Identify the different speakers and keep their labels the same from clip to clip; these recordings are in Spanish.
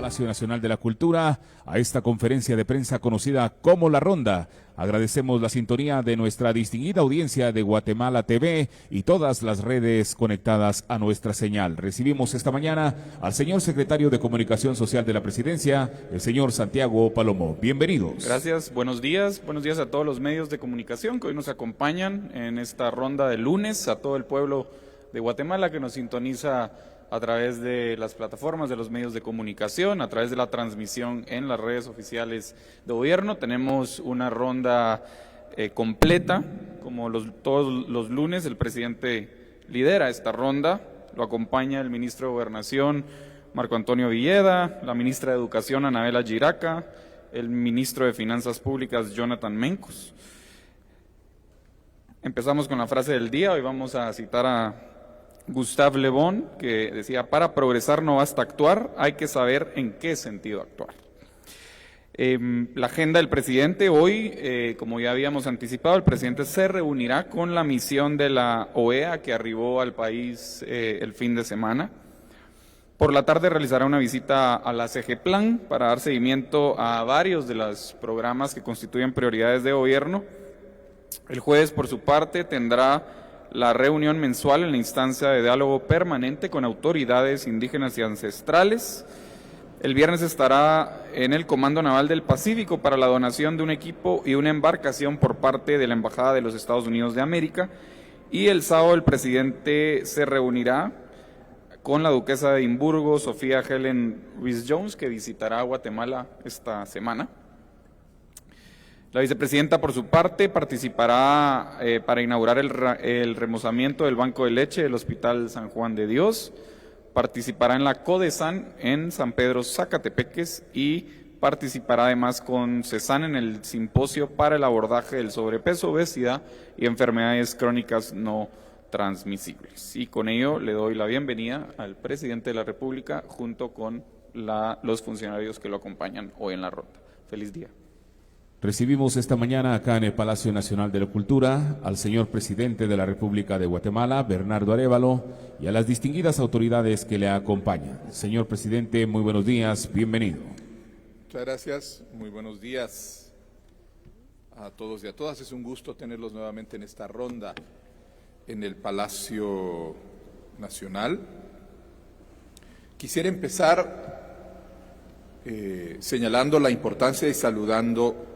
Speaker 1: Palacio Nacional de la Cultura, a esta conferencia de prensa conocida como La Ronda. Agradecemos la sintonía de nuestra distinguida audiencia de Guatemala TV y todas las redes conectadas a nuestra señal. Recibimos esta mañana al señor secretario de Comunicación Social de la Presidencia, el señor Santiago Palomo. Bienvenidos.
Speaker 2: Gracias, buenos días a todos los medios de comunicación que hoy nos acompañan en esta ronda de lunes, a todo el pueblo de Guatemala que nos sintoniza a través de las plataformas de los medios de comunicación, a través de la transmisión en las redes oficiales de gobierno. Tenemos una ronda completa, como todos los lunes. El presidente lidera esta ronda, lo acompaña el ministro de Gobernación, Marco Antonio Villeda, la ministra de Educación, Anabela Giraca, el ministro de Finanzas Públicas, Jonathan Mencos. Empezamos con la frase del día. Hoy vamos a citar a Gustave Le Bon, que decía: para progresar no basta actuar, hay que saber en qué sentido actuar. La agenda del presidente hoy, como ya habíamos anticipado, el presidente se reunirá con la misión de la OEA que arribó al país el fin de semana. Por la tarde realizará una visita a la CEGEPLAN para dar seguimiento a varios de los programas que constituyen prioridades de gobierno. El jueves, por su parte, tendrá la reunión mensual en la instancia de diálogo permanente con autoridades indígenas y ancestrales. El viernes estará en el Comando Naval del Pacífico para la donación de un equipo y una embarcación por parte de la Embajada de los Estados Unidos de América. Y el sábado el presidente se reunirá con la duquesa de Edimburgo, Sofía Helen Rhys-Jones, que visitará Guatemala esta semana. La vicepresidenta, por su parte, participará para inaugurar el remozamiento del banco de leche del Hospital San Juan de Dios. Participará en la CODESAN en San Pedro Zacatepeques y participará además con CESAN en el simposio para el abordaje del sobrepeso, obesidad y enfermedades crónicas no transmisibles. Y con ello le doy la bienvenida al presidente de la República junto con los funcionarios que lo acompañan hoy en la ronda. Feliz día.
Speaker 1: Recibimos esta mañana acá en el Palacio Nacional de la Cultura al señor presidente de la República de Guatemala, Bernardo Arévalo, y a las distinguidas autoridades que le acompañan. Señor presidente, muy buenos días, bienvenido.
Speaker 3: Muchas gracias, muy buenos días a todos y a todas. Es un gusto tenerlos nuevamente en esta ronda en el Palacio Nacional. Quisiera empezar señalando la importancia y saludando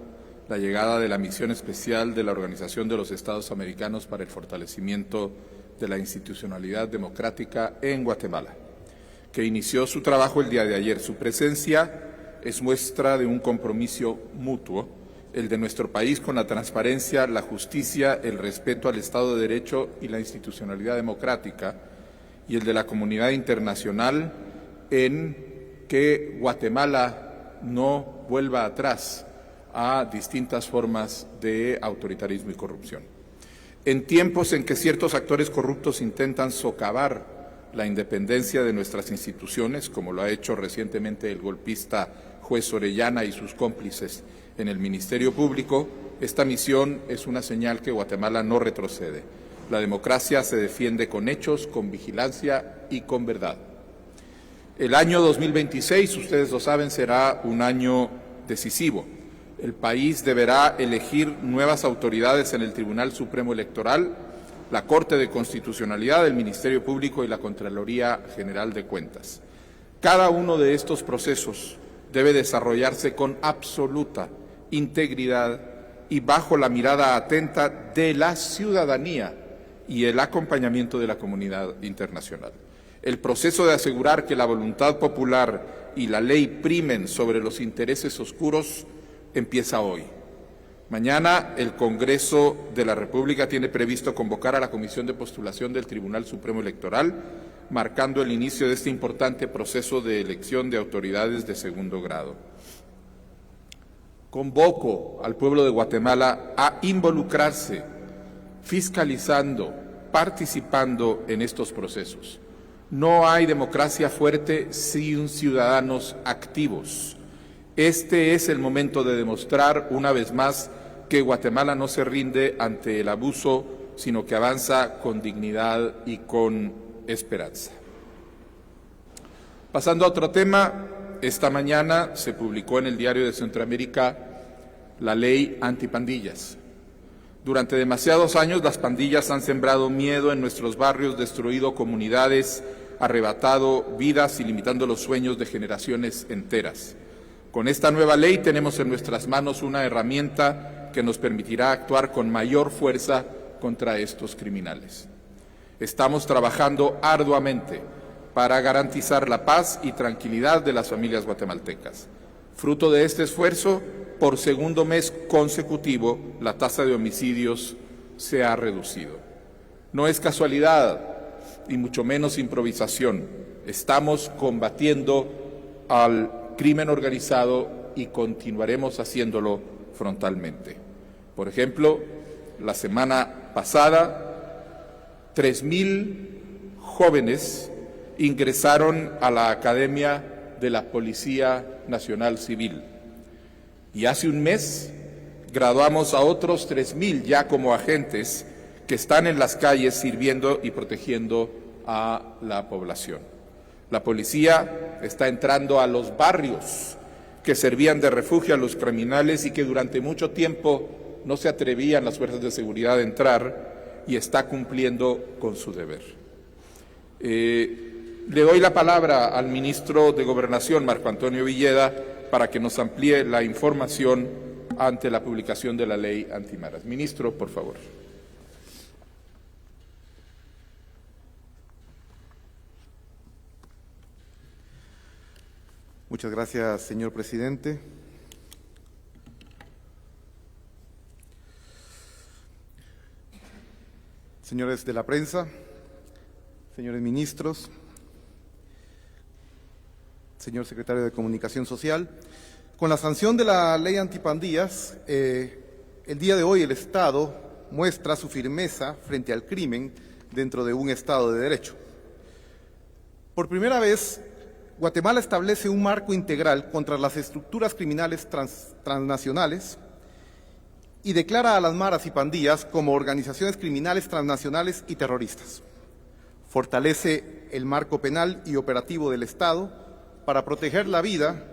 Speaker 3: la llegada de la misión especial de la Organización de los Estados Americanos para el fortalecimiento de la institucionalidad democrática en Guatemala, que inició su trabajo el día de ayer. Su presencia es muestra de un compromiso mutuo, el de nuestro país con la transparencia, la justicia, el respeto al Estado de Derecho y la institucionalidad democrática, y el de la comunidad internacional en que Guatemala no vuelva atrás a distintas formas de autoritarismo y corrupción. En tiempos en que ciertos actores corruptos intentan socavar la independencia de nuestras instituciones, como lo ha hecho recientemente el golpista juez Orellana y sus cómplices en el Ministerio Público, esta misión es una señal que Guatemala no retrocede. La democracia se defiende con hechos, con vigilancia y con verdad. El año 2026, ustedes lo saben, será un año decisivo. El país deberá elegir nuevas autoridades en el Tribunal Supremo Electoral, la Corte de Constitucionalidad, el Ministerio Público y la Contraloría General de Cuentas. Cada uno de estos procesos debe desarrollarse con absoluta integridad y bajo la mirada atenta de la ciudadanía y el acompañamiento de la comunidad internacional. El proceso de asegurar que la voluntad popular y la ley primen sobre los intereses oscuros empieza hoy. Mañana el Congreso de la República tiene previsto convocar a la Comisión de Postulación del Tribunal Supremo Electoral, marcando el inicio de este importante proceso de elección de autoridades de segundo grado. Convoco al pueblo de Guatemala a involucrarse, fiscalizando, participando en estos procesos. No hay democracia fuerte sin ciudadanos activos. Este es el momento de demostrar una vez más que Guatemala no se rinde ante el abuso, sino que avanza con dignidad y con esperanza. Pasando a otro tema, esta mañana se publicó en el Diario de Centroamérica la ley antipandillas. Durante demasiados años las pandillas han sembrado miedo en nuestros barrios, destruido comunidades, arrebatado vidas y limitando los sueños de generaciones enteras. Con esta nueva ley tenemos en nuestras manos una herramienta que nos permitirá actuar con mayor fuerza contra estos criminales. Estamos trabajando arduamente para garantizar la paz y tranquilidad de las familias guatemaltecas. Fruto de este esfuerzo, por segundo mes consecutivo, la tasa de homicidios se ha reducido. No es casualidad y mucho menos improvisación. Estamos combatiendo al crimen organizado y continuaremos haciéndolo frontalmente. Por ejemplo, la semana pasada, 3,000 jóvenes ingresaron a la Academia de la Policía Nacional Civil y hace un mes graduamos a otros 3,000 ya como agentes que están en las calles sirviendo y protegiendo a la población. La policía está entrando a los barrios que servían de refugio a los criminales y que durante mucho tiempo no se atrevían las fuerzas de seguridad a entrar, y está cumpliendo con su deber. Le doy la palabra al ministro de Gobernación, Marco Antonio Villeda, para que nos amplíe la información ante la publicación de la ley antimaras. Ministro, por favor.
Speaker 4: Muchas gracias, señor presidente. Señores de la prensa, señores ministros, señor secretario de Comunicación Social, con la sanción de la ley antipandillas, el día de hoy el Estado muestra su firmeza frente al crimen dentro de un Estado de Derecho. Por primera vez, Guatemala establece un marco integral contra las estructuras criminales transnacionales y declara a las maras y pandillas como organizaciones criminales transnacionales y terroristas. Fortalece el marco penal y operativo del Estado para proteger la vida,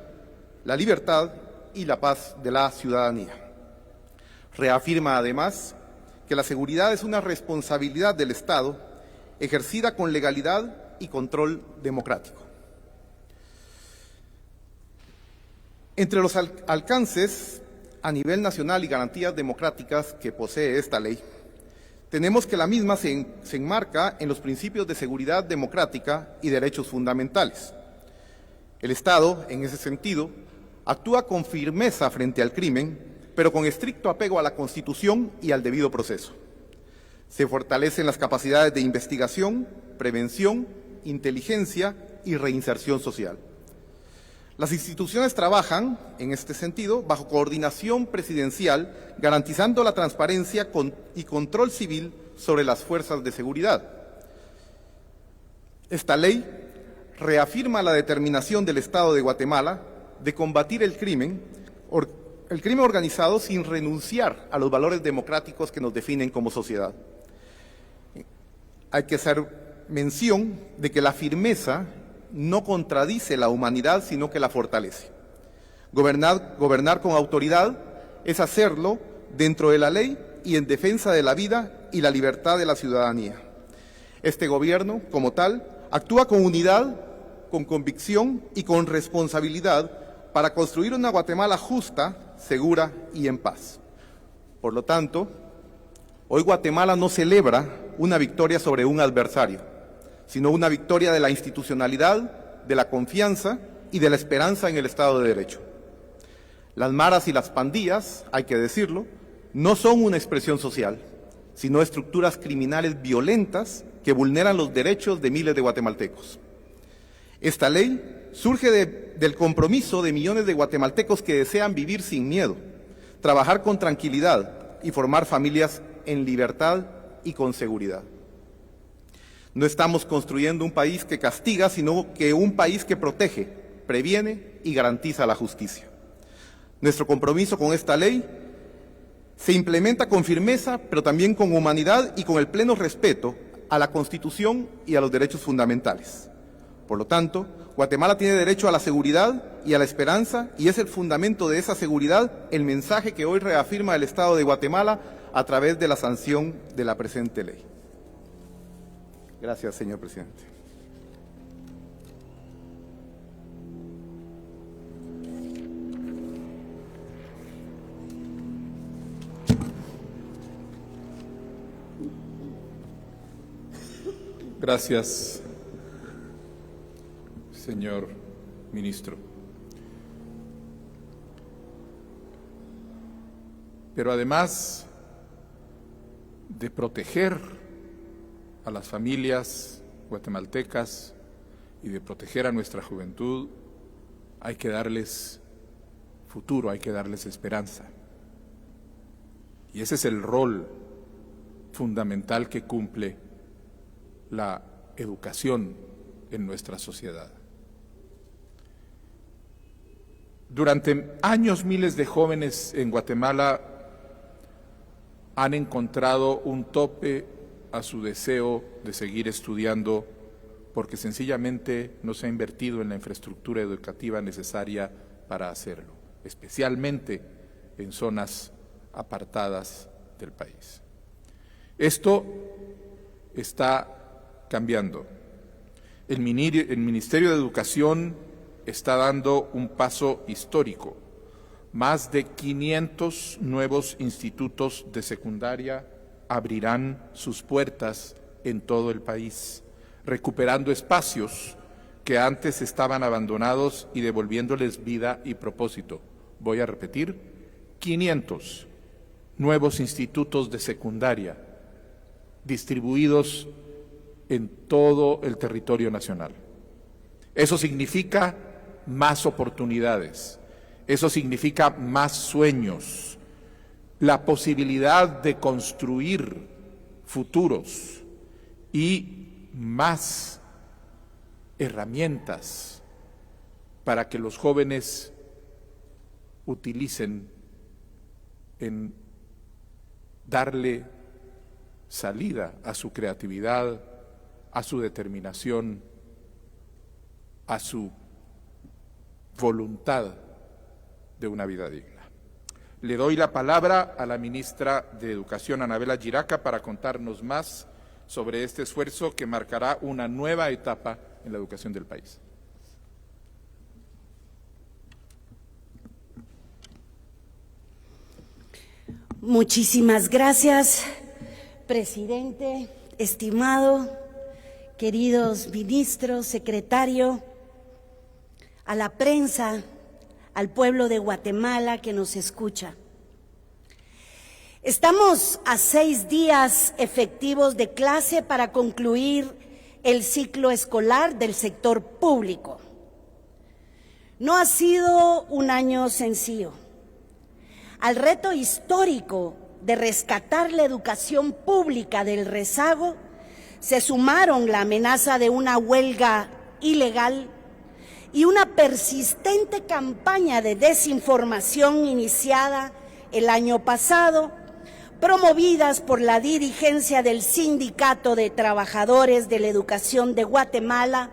Speaker 4: la libertad y la paz de la ciudadanía. Reafirma además que la seguridad es una responsabilidad del Estado ejercida con legalidad y control democrático. Entre los alcances a nivel nacional y garantías democráticas que posee esta ley, tenemos que la misma se enmarca en los principios de seguridad democrática y derechos fundamentales. El Estado, en ese sentido, actúa con firmeza frente al crimen, pero con estricto apego a la Constitución y al debido proceso. Se fortalecen las capacidades de investigación, prevención, inteligencia y reinserción social. Las instituciones trabajan, en este sentido, bajo coordinación presidencial, garantizando la transparencia y control civil sobre las fuerzas de seguridad. Esta ley reafirma la determinación del Estado de Guatemala de combatir el crimen organizado sin renunciar a los valores democráticos que nos definen como sociedad. Hay que hacer mención de que la firmeza no contradice la humanidad, sino que la fortalece. Gobernar con autoridad es hacerlo dentro de la ley y en defensa de la vida y la libertad de la ciudadanía. Este gobierno, como tal, actúa con unidad, con convicción y con responsabilidad para construir una Guatemala justa, segura y en paz. Por lo tanto, hoy Guatemala no celebra una victoria sobre un adversario, sino una victoria de la institucionalidad, de la confianza y de la esperanza en el Estado de Derecho. Las maras y las pandillas, hay que decirlo, no son una expresión social, sino estructuras criminales violentas que vulneran los derechos de miles de guatemaltecos. Esta ley surge del compromiso de millones de guatemaltecos que desean vivir sin miedo, trabajar con tranquilidad y formar familias en libertad y con seguridad. No estamos construyendo un país que castiga, sino que un país que protege, previene y garantiza la justicia. Nuestro compromiso con esta ley se implementa con firmeza, pero también con humanidad y con el pleno respeto a la Constitución y a los derechos fundamentales. Por lo tanto, Guatemala tiene derecho a la seguridad y a la esperanza, y es el fundamento de esa seguridad el mensaje que hoy reafirma el Estado de Guatemala a través de la sanción de la presente ley. Gracias, señor presidente.
Speaker 3: Gracias, señor ministro. Pero además de proteger a las familias guatemaltecas y de proteger a nuestra juventud, hay que darles futuro, hay que darles esperanza. Y ese es el rol fundamental que cumple la educación en nuestra sociedad. Durante años, miles de jóvenes en Guatemala han encontrado un tope a su deseo de seguir estudiando porque sencillamente no se ha invertido en la infraestructura educativa necesaria para hacerlo, especialmente en zonas apartadas del país. Esto está cambiando. El Ministerio de Educación está dando un paso histórico. Más de 500 nuevos institutos de secundaria abrirán sus puertas en todo el país, recuperando espacios que antes estaban abandonados y devolviéndoles vida y propósito. Voy a repetir, 500 nuevos institutos de secundaria distribuidos en todo el territorio nacional. Eso significa más oportunidades, eso significa más sueños, la posibilidad de construir futuros y más herramientas para que los jóvenes utilicen en darle salida a su creatividad, a su determinación, a su voluntad de una vida digna. Le doy la palabra a la ministra de Educación, Anabela Giraca, para contarnos más sobre este esfuerzo que marcará una nueva etapa en la educación del país.
Speaker 5: Muchísimas gracias, presidente, estimado, queridos ministros, secretario, a la prensa, al pueblo de Guatemala que nos escucha. Estamos a 6 días efectivos de clase para concluir el ciclo escolar del sector público. No ha sido un año sencillo. Al reto histórico de rescatar la educación pública del rezago, se sumaron la amenaza de una huelga ilegal y una persistente campaña de desinformación iniciada el año pasado, promovidas por la dirigencia del Sindicato de Trabajadores de la Educación de Guatemala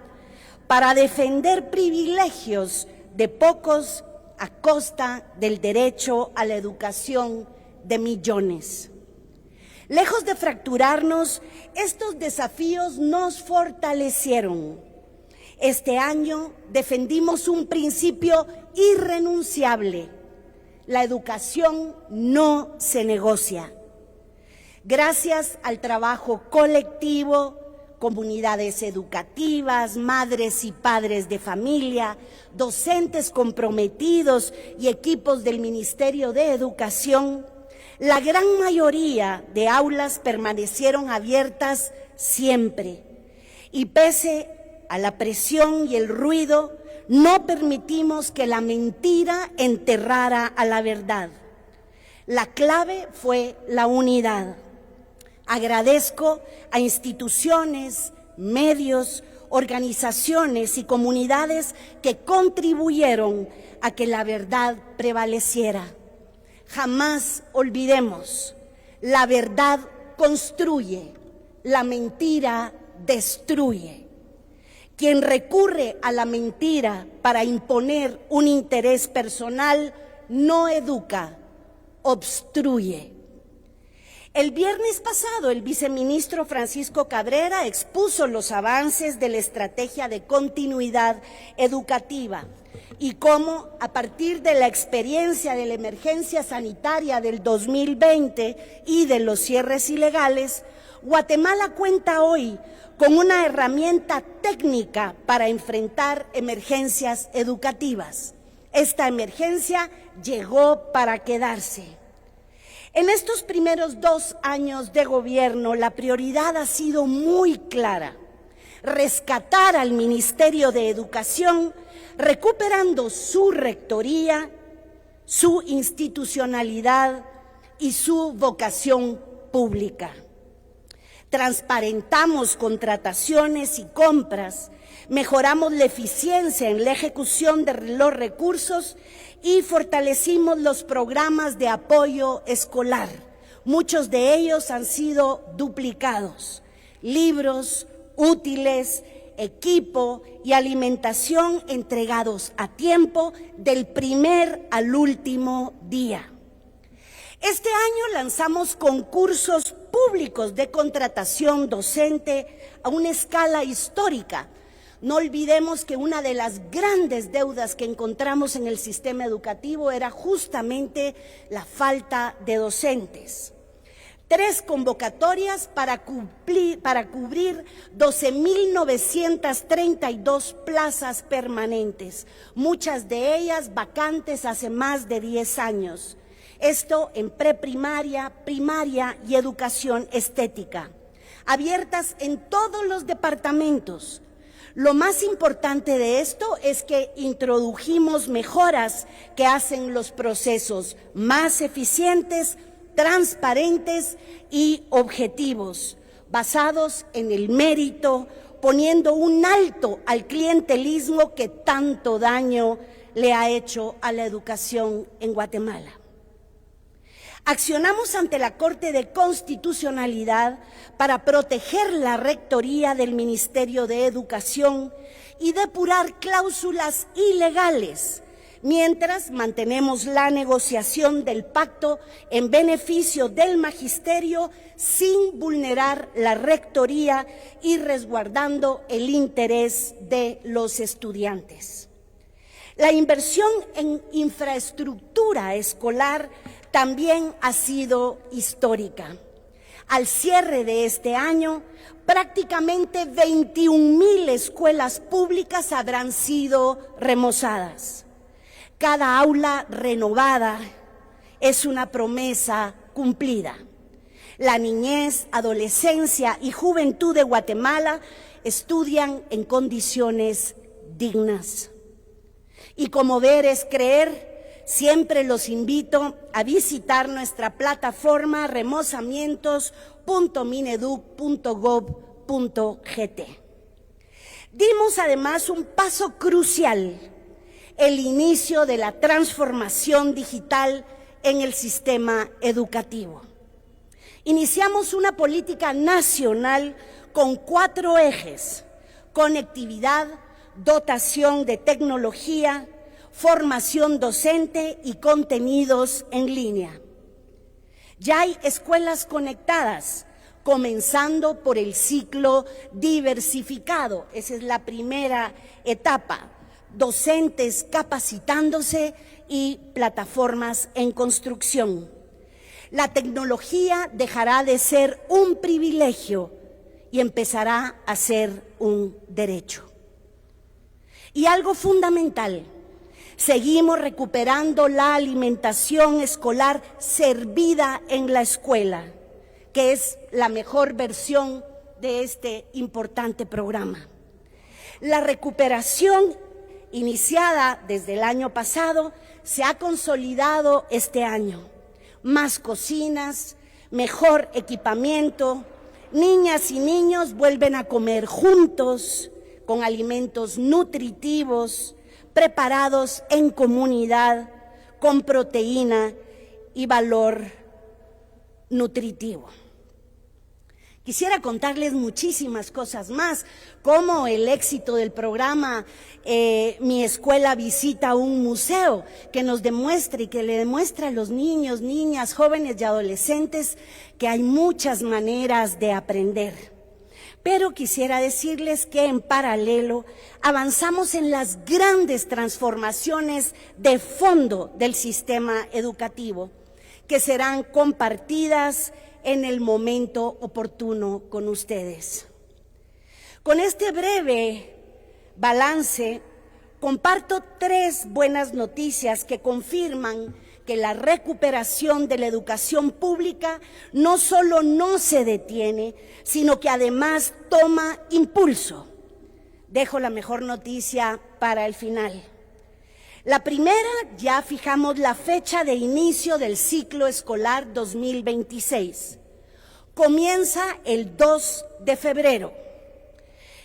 Speaker 5: para defender privilegios de pocos a costa del derecho a la educación de millones. Lejos de fracturarnos, estos desafíos nos fortalecieron. Este año defendimos un principio irrenunciable: la educación no se negocia. Gracias al trabajo colectivo, comunidades educativas, madres y padres de familia, docentes comprometidos y equipos del Ministerio de Educación, la gran mayoría de aulas permanecieron abiertas siempre, y pese a la presión y el ruido, no permitimos que la mentira enterrara a la verdad. La clave fue la unidad. Agradezco a instituciones, medios, organizaciones y comunidades que contribuyeron a que la verdad prevaleciera. Jamás olvidemos, la verdad construye, la mentira destruye. Quien recurre a la mentira para imponer un interés personal no educa, obstruye. El viernes pasado, el viceministro Francisco Cabrera expuso los avances de la estrategia de continuidad educativa y cómo, a partir de la experiencia de la emergencia sanitaria del 2020 y de los cierres ilegales, Guatemala cuenta hoy con una herramienta técnica para enfrentar emergencias educativas. Esta emergencia llegó para quedarse. En estos primeros 2 años de gobierno, la prioridad ha sido muy clara: rescatar al Ministerio de Educación, recuperando su rectoría, su institucionalidad y su vocación pública. Transparentamos contrataciones y compras, mejoramos la eficiencia en la ejecución de los recursos y fortalecimos los programas de apoyo escolar. Muchos de ellos han sido duplicados. Libros, útiles, equipo y alimentación entregados a tiempo del primer al último día. Este año lanzamos concursos públicos de contratación docente a una escala histórica. No olvidemos que una de las grandes deudas que encontramos en el sistema educativo era justamente la falta de docentes. 3 convocatorias para cubrir 12.932 plazas permanentes, muchas de ellas vacantes hace más de 10 años. Esto en preprimaria, primaria y educación estética, abiertas en todos los departamentos. Lo más importante de esto es que introdujimos mejoras que hacen los procesos más eficientes, transparentes y objetivos, basados en el mérito, poniendo un alto al clientelismo que tanto daño le ha hecho a la educación en Guatemala. Accionamos ante la Corte de Constitucionalidad para proteger la rectoría del Ministerio de Educación y depurar cláusulas ilegales, mientras mantenemos la negociación del pacto en beneficio del magisterio sin vulnerar la rectoría y resguardando el interés de los estudiantes. La inversión en infraestructura escolar también ha sido histórica. Al cierre de este año, prácticamente 21,000 escuelas públicas habrán sido remozadas. Cada aula renovada es una promesa cumplida. La niñez, adolescencia y juventud de Guatemala estudian en condiciones dignas. Y como ver es creer, siempre los invito a visitar nuestra plataforma remozamientos.mineduc.gov.gt. Dimos además un paso crucial: el inicio de la transformación digital en el sistema educativo. Iniciamos una política nacional con 4 ejes: conectividad, dotación de tecnología, formación docente y contenidos en línea. Ya hay escuelas conectadas, comenzando por el ciclo diversificado. Esa es la primera etapa. Docentes capacitándose y plataformas en construcción. La tecnología dejará de ser un privilegio y empezará a ser un derecho. Y algo fundamental: seguimos recuperando la alimentación escolar servida en la escuela, que es la mejor versión de este importante programa. La recuperación iniciada desde el año pasado se ha consolidado este año. Más cocinas, mejor equipamiento, niñas y niños vuelven a comer juntos, con alimentos nutritivos, preparados en comunidad, con proteína y valor nutritivo. Quisiera contarles muchísimas cosas más, como el éxito del programa Mi Escuela Visita un Museo, que nos demuestra y que le demuestra a los niños, niñas, jóvenes y adolescentes que hay muchas maneras de aprender. Pero quisiera decirles que en paralelo avanzamos en las grandes transformaciones de fondo del sistema educativo, que serán compartidas en el momento oportuno con ustedes. Con este breve balance, comparto 3 buenas noticias que confirman que la recuperación de la educación pública no solo no se detiene, sino que además toma impulso. Dejo la mejor noticia para el final. La primera, ya fijamos la fecha de inicio del ciclo escolar 2026. Comienza el 2 de febrero.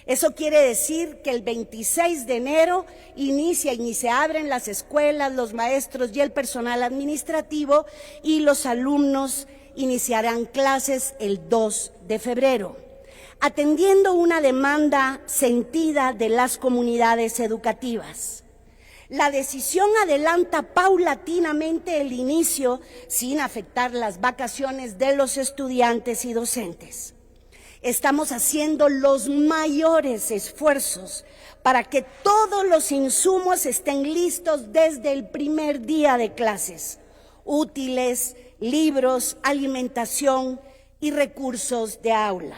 Speaker 5: Eso quiere decir que el 26 de enero inicia y se abren las escuelas, los maestros y el personal administrativo, y los alumnos iniciarán clases el 2 de febrero, atendiendo una demanda sentida de las comunidades educativas. La decisión adelanta paulatinamente el inicio sin afectar las vacaciones de los estudiantes y docentes. Estamos haciendo los mayores esfuerzos para que todos los insumos estén listos desde el primer día de clases: útiles, libros, alimentación y recursos de aula.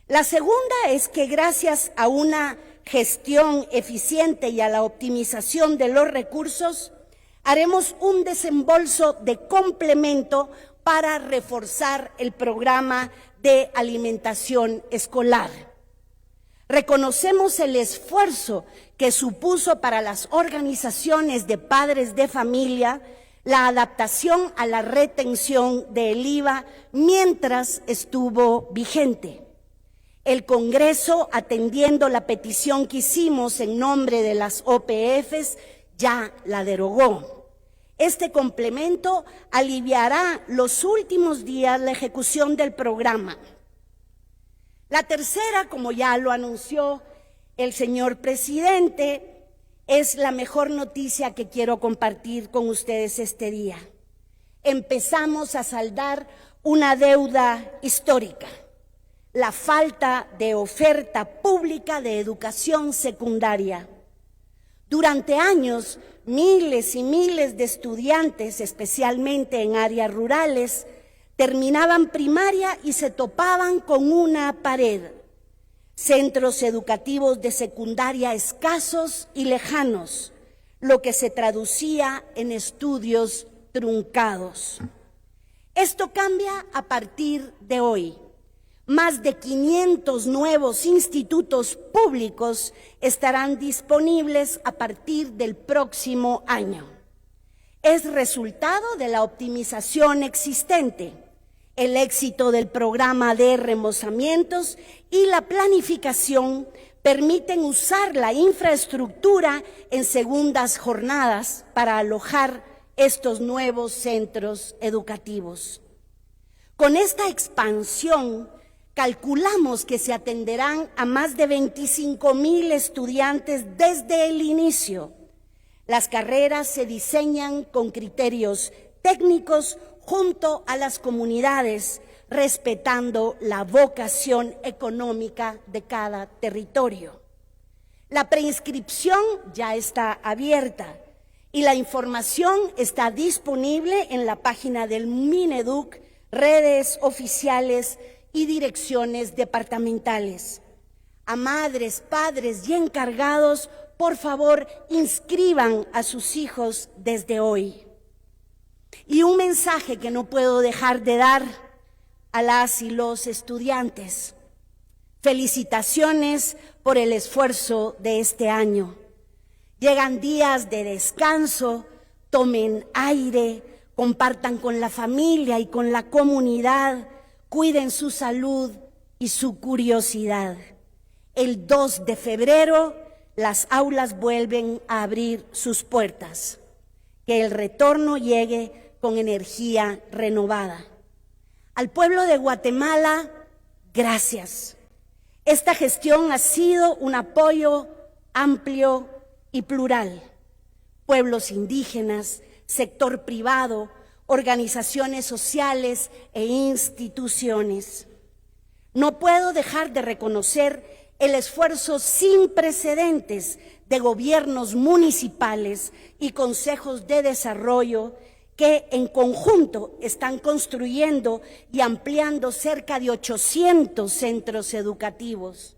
Speaker 5: La segunda es que gracias a una gestión eficiente y a la optimización de los recursos, haremos un desembolso de complemento para reforzar el programa de alimentación escolar. Reconocemos el esfuerzo que supuso para las organizaciones de padres de familia la adaptación a la retención del IVA mientras estuvo vigente. El Congreso, atendiendo la petición que hicimos en nombre de las OPFs, ya la derogó. Este complemento aliviará los últimos días la ejecución del programa. La tercera, como ya lo anunció el señor presidente, es la mejor noticia que quiero compartir con ustedes este día. Empezamos a saldar una deuda histórica: la falta de oferta pública de educación secundaria. Durante años, miles y miles de estudiantes, especialmente en áreas rurales, terminaban primaria y se topaban con una pared. Centros educativos de secundaria escasos y lejanos, lo que se traducía en estudios truncados. Esto cambia a partir de hoy. Más de 500 nuevos institutos públicos estarán disponibles a partir del próximo año. Es resultado de la optimización existente, el éxito del programa de remozamientos y la planificación permiten usar la infraestructura en segundas jornadas para alojar estos nuevos centros educativos. Con esta expansión, calculamos que se atenderán a más de 25,000 estudiantes desde el inicio. Las carreras se diseñan con criterios técnicos junto a las comunidades, respetando la vocación económica de cada territorio. La preinscripción ya está abierta y la información está disponible en la página del Mineduc, redes oficiales y direcciones departamentales. A madres, padres y encargados, por favor, inscriban a sus hijos desde hoy. Y un mensaje que no puedo dejar de dar a las y los estudiantes: felicitaciones por el esfuerzo de este año. Llegan días de descanso, tomen aire, compartan con la familia y con la comunidad, cuiden su salud y su curiosidad. El 2 de febrero, las aulas vuelven a abrir sus puertas. Que el retorno llegue con energía renovada. Al pueblo de Guatemala gracias. Esta gestión ha sido un apoyo amplio y plural. Pueblos indígenas, sector privado, organizaciones sociales e instituciones. No puedo dejar de reconocer el esfuerzo sin precedentes de gobiernos municipales y consejos de desarrollo que en conjunto están construyendo y ampliando cerca de 800 centros educativos,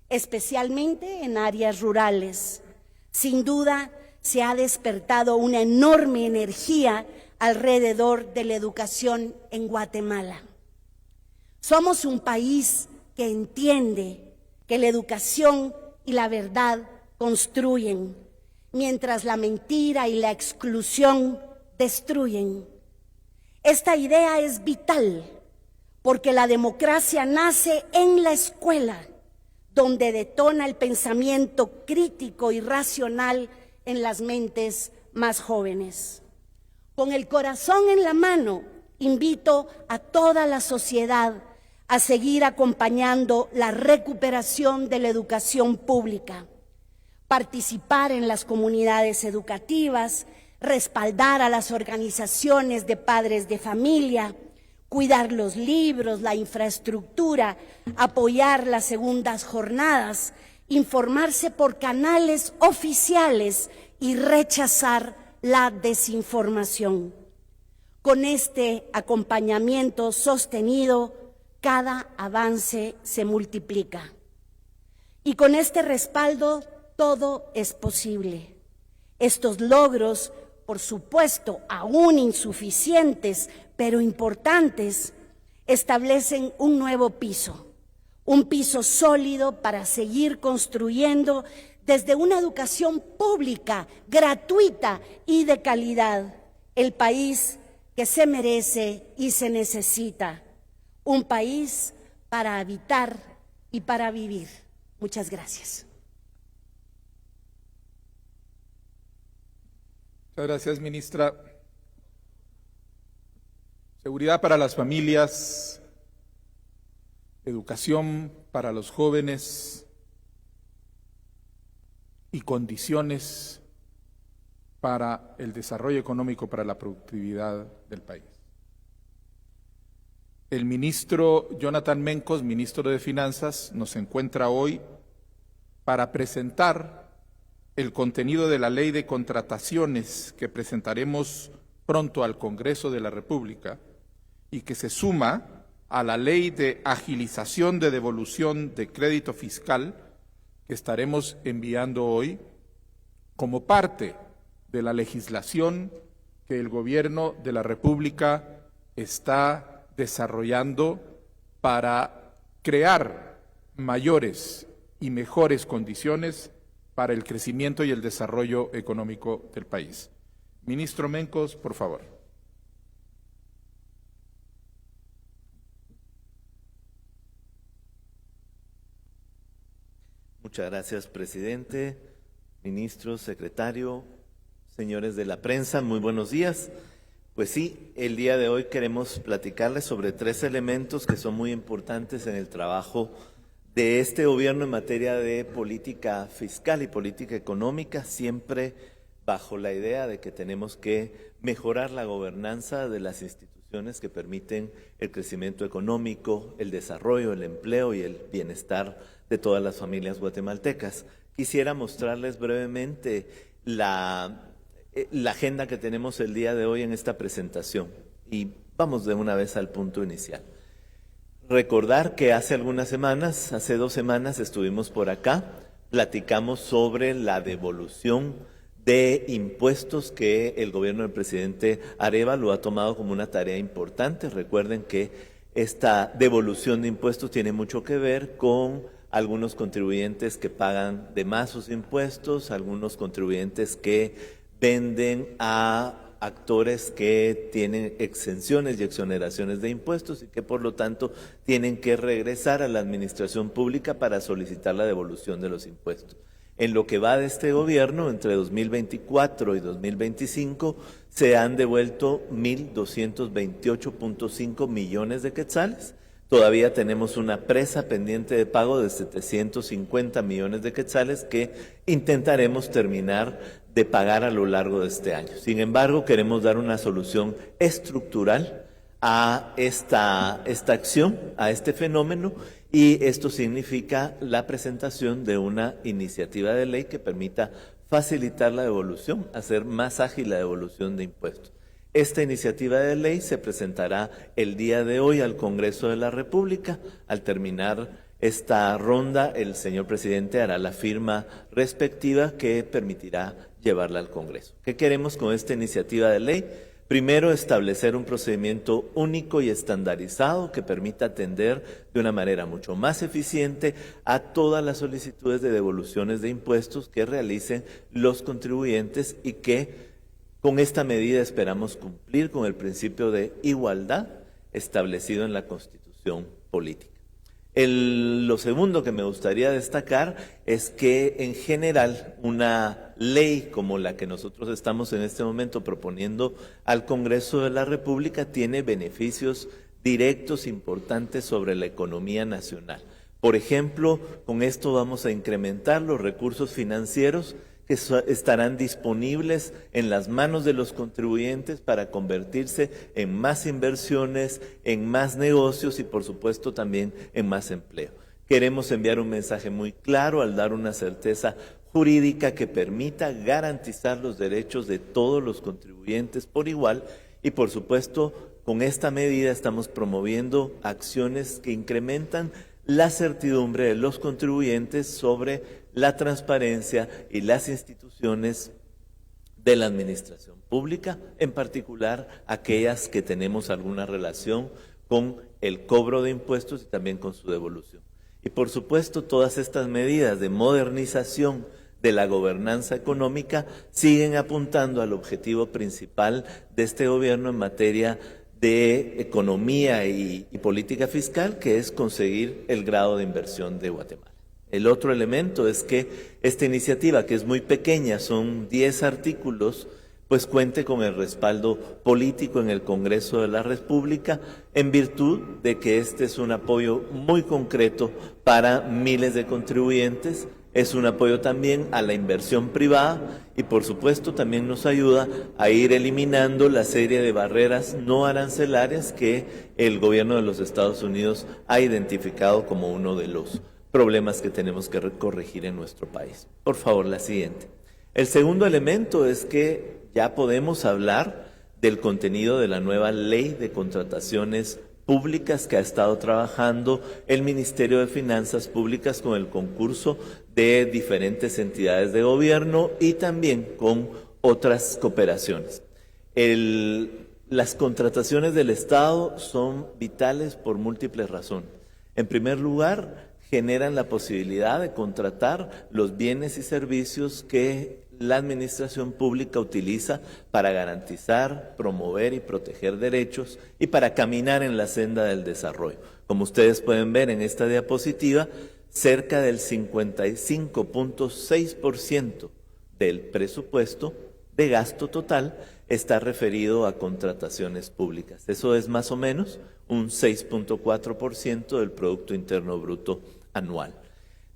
Speaker 5: especialmente en áreas rurales. Sin duda, se ha despertado una enorme energía alrededor de la educación en Guatemala. Somos un país que entiende que la educación y la verdad construyen, mientras la mentira y la exclusión destruyen. Esta idea es vital porque la democracia nace en la escuela, donde detona el pensamiento crítico y racional en las mentes más jóvenes. Con el corazón en la mano, invito a toda la sociedad a seguir acompañando la recuperación de la educación pública, participar en las comunidades educativas, respaldar a las organizaciones de padres de familia, cuidar los libros, la infraestructura, apoyar las segundas jornadas, informarse por canales oficiales y rechazar la desinformación. Con este acompañamiento sostenido, cada avance se multiplica. Y con este respaldo, todo es posible. Estos logros, por supuesto, aún insuficientes, pero importantes, establecen un nuevo piso, un piso sólido para seguir construyendo desde una educación pública, gratuita y de calidad, el país que se merece y se necesita, un país para habitar y para vivir. Muchas gracias.
Speaker 3: Muchas gracias, ministra. Seguridad para las familias, educación para los jóvenes y condiciones para el desarrollo económico, para la productividad del país. El ministro Jonathan Mencos, ministro de Finanzas, nos encuentra hoy para presentar el contenido de la Ley de Contrataciones que presentaremos pronto al Congreso de la República y que se suma a la Ley de Agilización de Devolución de Crédito Fiscal que estaremos enviando hoy como parte de la legislación que el Gobierno de la República está desarrollando para crear mayores y mejores condiciones para el crecimiento y el desarrollo económico del país. Ministro Mencos, por favor.
Speaker 6: Muchas gracias, presidente, ministro, secretario, señores de la prensa, muy buenos días. Pues sí, el día de hoy queremos platicarles sobre 3 elementos que son muy importantes en el trabajo de este gobierno en materia de política fiscal y política económica, siempre bajo la idea de que tenemos que mejorar la gobernanza de las instituciones que permiten el crecimiento económico, el desarrollo, el empleo y el bienestar de todas las familias guatemaltecas. Quisiera mostrarles brevemente la agenda que tenemos el día de hoy en esta presentación y vamos de una vez al punto inicial. Recordar que hace algunas semanas, hace 2 semanas estuvimos por acá, platicamos sobre la devolución de impuestos que el gobierno del presidente Arévalo ha tomado como una tarea importante. Recuerden que esta devolución de impuestos tiene mucho que ver con algunos contribuyentes que pagan de más sus impuestos, algunos contribuyentes que venden a actores que tienen exenciones y exoneraciones de impuestos y que por lo tanto tienen que regresar a la administración pública para solicitar la devolución de los impuestos. En lo que va de este gobierno, entre 2024 y 2025, se han devuelto 1.228.5 millones de quetzales, Todavía tenemos una presa pendiente de pago de 750 millones de quetzales que intentaremos terminar de pagar a lo largo de este año. Sin embargo, queremos dar una solución estructural a esta acción, a este fenómeno, y esto significa la presentación de una iniciativa de ley que permita facilitar la devolución, hacer más ágil la devolución de impuestos. Esta iniciativa de ley se presentará el día de hoy al Congreso de la República. Al terminar esta ronda, el señor presidente hará la firma respectiva que permitirá llevarla al Congreso. ¿Qué queremos con esta iniciativa de ley? Primero, establecer un procedimiento único y estandarizado que permita atender de una manera mucho más eficiente a todas las solicitudes de devoluciones de impuestos que realicen los contribuyentes y que con esta medida esperamos cumplir con el principio de igualdad establecido en la Constitución política. Lo segundo que me gustaría destacar es que en general una ley como la que nosotros estamos en este momento proponiendo al Congreso de la República tiene beneficios directos importantes sobre la economía nacional. Por ejemplo, con esto vamos a incrementar los recursos financieros que estarán disponibles en las manos de los contribuyentes para convertirse en más inversiones, en más negocios y por supuesto también en más empleo. Queremos enviar un mensaje muy claro al dar una certeza jurídica que permita garantizar los derechos de todos los contribuyentes por igual y por supuesto con esta medida estamos promoviendo acciones que incrementan la certidumbre de los contribuyentes sobre la transparencia y las instituciones de la administración pública, en particular aquellas que tenemos alguna relación con el cobro de impuestos y también con su devolución. Y por supuesto, todas estas medidas de modernización de la gobernanza económica siguen apuntando al objetivo principal de este gobierno en materia de economía y política fiscal, que es conseguir el grado de inversión de Guatemala. El otro elemento es que esta iniciativa, que es muy pequeña, son 10 artículos, pues cuente con el respaldo político en el Congreso de la República, en virtud de que este es un apoyo muy concreto para miles de contribuyentes, es un apoyo también a la inversión privada y por supuesto también nos ayuda a ir eliminando la serie de barreras no arancelarias que el gobierno de los Estados Unidos ha identificado como uno de los problemas que tenemos que corregir en nuestro país. Por favor, la siguiente. El segundo elemento es que ya podemos hablar del contenido de la nueva ley de contrataciones públicas que ha estado trabajando el Ministerio de Finanzas Públicas con el concurso de diferentes entidades de gobierno y también con otras cooperaciones. Las contrataciones del Estado son vitales por múltiples razones. En primer lugar, generan la posibilidad de contratar los bienes y servicios que la administración pública utiliza para garantizar, promover y proteger derechos y para caminar en la senda del desarrollo. Como ustedes pueden ver en esta diapositiva, cerca del 55.6% del presupuesto de gasto total está referido a contrataciones públicas. Eso es más o menos un 6.4% del Producto Interno Bruto anual.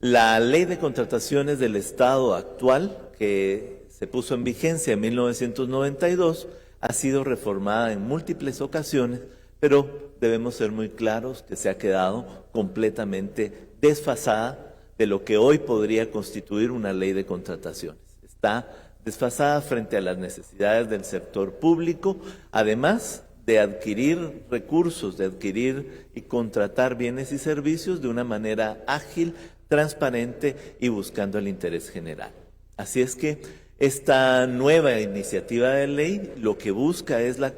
Speaker 6: La ley de contrataciones del Estado actual, que se puso en vigencia en 1992, ha sido reformada en múltiples ocasiones, pero debemos ser muy claros que se ha quedado completamente desfasada de lo que hoy podría constituir una ley de contrataciones. Está desfasada frente a las necesidades del sector público, además de adquirir recursos, de adquirir y contratar bienes y servicios de una manera ágil, transparente y buscando el interés general. Así es que esta nueva iniciativa de ley lo que busca es la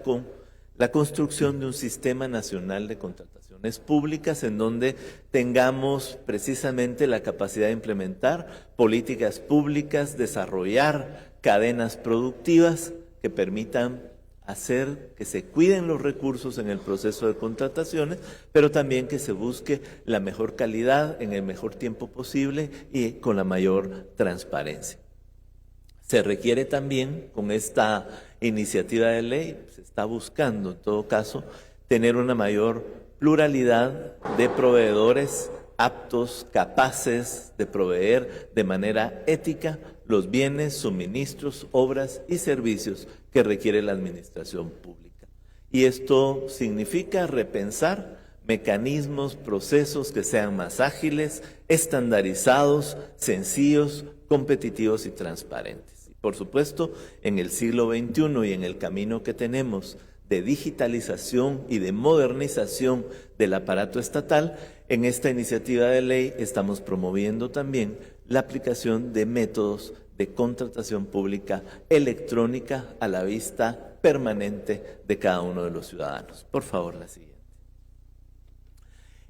Speaker 6: construcción de un sistema nacional de contrataciones públicas en donde tengamos precisamente la capacidad de implementar políticas públicas, desarrollar cadenas productivas que permitan hacer que se cuiden los recursos en el proceso de contrataciones, pero también que se busque la mejor calidad en el mejor tiempo posible y con la mayor transparencia. Se requiere también, con esta iniciativa de ley, se está buscando en todo caso tener una mayor pluralidad de proveedores aptos, capaces de proveer de manera ética los bienes, suministros, obras y servicios que requiere la administración pública. Y esto significa repensar mecanismos, procesos que sean más ágiles, estandarizados, sencillos, competitivos y transparentes. Y por supuesto, en el siglo XXI y en el camino que tenemos de digitalización y de modernización del aparato estatal, en esta iniciativa de ley estamos promoviendo también la aplicación de métodos de contratación pública electrónica a la vista permanente de cada uno de los ciudadanos. Por favor, la siguiente.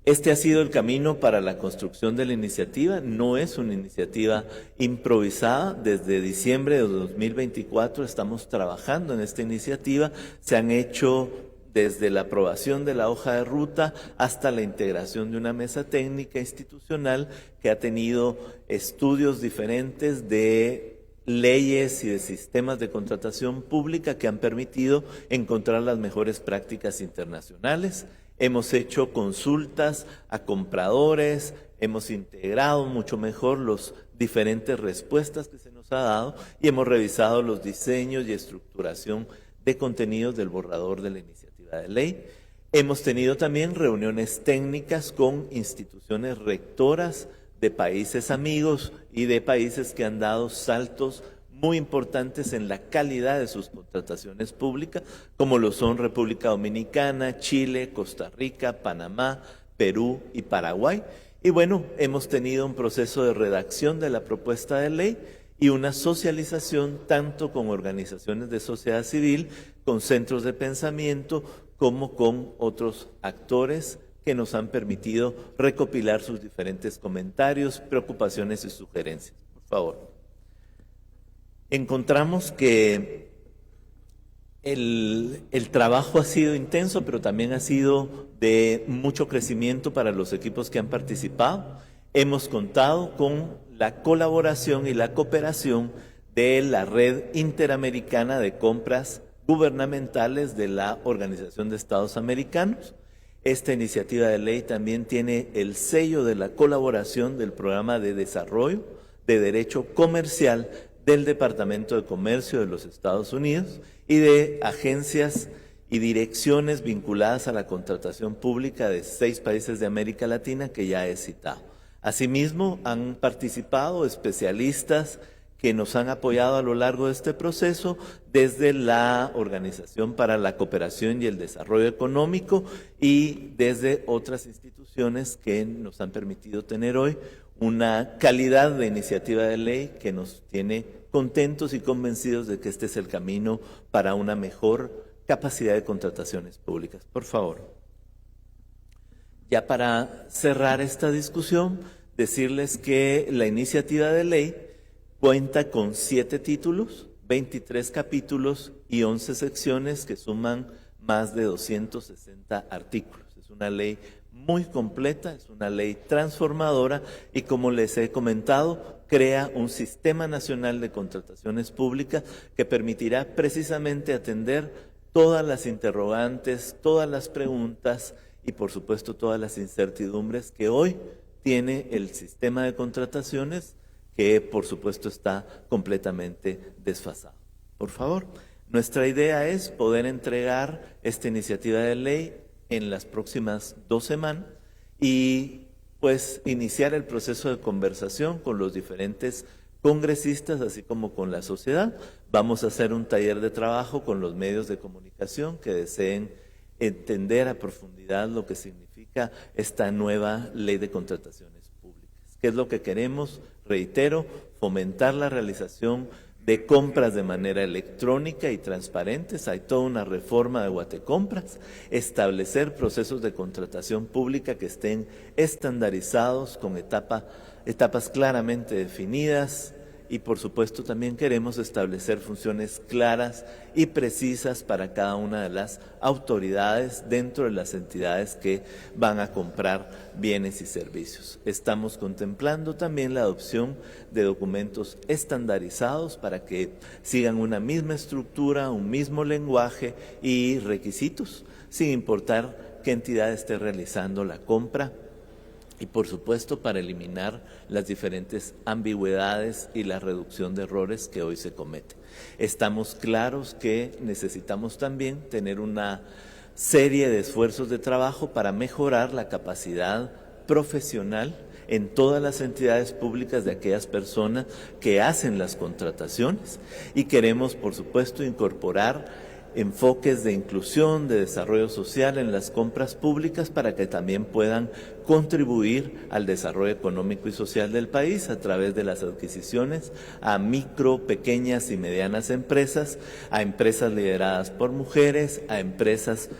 Speaker 6: Este ha sido el camino para la construcción de la iniciativa. No es una iniciativa improvisada. Desde diciembre de 2024 estamos trabajando en esta iniciativa. Se han hecho desde la aprobación de la hoja de ruta hasta la integración de una mesa técnica institucional que ha tenido estudios diferentes de leyes y de sistemas de contratación pública que han permitido encontrar las mejores prácticas internacionales. Hemos hecho consultas a compradores, hemos integrado mucho mejor las diferentes respuestas que se nos ha dado y hemos revisado los diseños y estructuración de contenidos del borrador de la iniciativa de ley. Hemos tenido también reuniones técnicas con instituciones rectoras de países amigos y de países que han dado saltos muy importantes en la calidad de sus contrataciones públicas, como lo son República Dominicana, Chile, Costa Rica, Panamá, Perú y Paraguay. Y bueno, hemos tenido un proceso de redacción de la propuesta de ley y una socialización tanto con organizaciones de sociedad civil, con centros de pensamiento, como con otros actores que nos han permitido recopilar sus diferentes comentarios, preocupaciones y sugerencias. Por favor. Encontramos que el trabajo ha sido intenso, pero también ha sido de mucho crecimiento para los equipos que han participado. Hemos contado con la colaboración y la cooperación de la Red Interamericana de Compras Gubernamentales de la Organización de Estados Americanos. Esta iniciativa de ley también tiene el sello de la colaboración del Programa de Desarrollo de Derecho Comercial del Departamento de Comercio de los Estados Unidos y de agencias y direcciones vinculadas a la contratación pública de 6 países de América Latina que ya he citado. Asimismo, han participado especialistas que nos han apoyado a lo largo de este proceso desde la Organización para la Cooperación y el Desarrollo Económico y desde otras instituciones que nos han permitido tener hoy una calidad de iniciativa de ley que nos tiene contentos y convencidos de que este es el camino para una mejor capacidad de contrataciones públicas. Por favor. Ya para cerrar esta discusión, decirles que la iniciativa de ley cuenta con 7 títulos, 23 capítulos y 11 secciones que suman más de 260 artículos. Es una ley muy completa, es una ley transformadora y, como les he comentado, crea un sistema nacional de contrataciones públicas que permitirá precisamente atender todas las interrogantes, todas las preguntas y, por supuesto, todas las incertidumbres que hoy tiene el sistema de contrataciones, que por supuesto está completamente desfasado. Por favor, nuestra idea es poder entregar esta iniciativa de ley en las próximas 2 semanas y pues iniciar el proceso de conversación con los diferentes congresistas, así como con la sociedad. Vamos a hacer un taller de trabajo con los medios de comunicación que deseen entender a profundidad lo que significa esta nueva ley de contrataciones públicas. ¿Qué es lo que queremos? Reitero, fomentar la realización de compras de manera electrónica y transparentes. Hay toda una reforma de Guatecompras, establecer procesos de contratación pública que estén estandarizados con etapas claramente definidas y, por supuesto, también queremos establecer funciones claras y precisas para cada una de las autoridades dentro de las entidades que van a comprar bienes y servicios. Estamos contemplando también la adopción de documentos estandarizados para que sigan una misma estructura, un mismo lenguaje y requisitos, sin importar qué entidad esté realizando la compra y, por supuesto, para eliminar las diferentes ambigüedades y la reducción de errores que hoy se cometen. Estamos claros que necesitamos también tener una serie de esfuerzos de trabajo para mejorar la capacidad profesional en todas las entidades públicas de aquellas personas que hacen las contrataciones, y queremos, por supuesto, incorporar enfoques de inclusión, de desarrollo social en las compras públicas para que también puedan contribuir al desarrollo económico y social del país a través de las adquisiciones a micro, pequeñas y medianas empresas, a empresas lideradas por mujeres, a empresas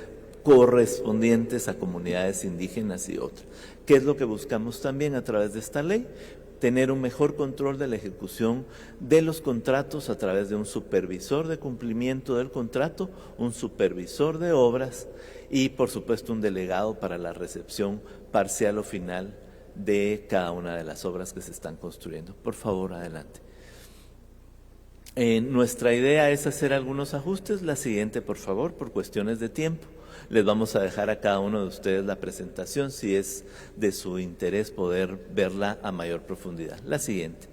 Speaker 6: correspondientes a comunidades indígenas y otras. ¿Qué es lo que buscamos también a través de esta ley? Tener un mejor control de la ejecución de los contratos a través de un supervisor de cumplimiento del contrato, un supervisor de obras y, por supuesto, un delegado para la recepción parcial o final de cada una de las obras que se están construyendo. Por favor, adelante. Nuestra idea es hacer algunos ajustes. La siguiente, por favor, por cuestiones de tiempo. Les vamos a dejar a cada uno de ustedes la presentación, si es de su interés poder verla a mayor profundidad. La siguiente.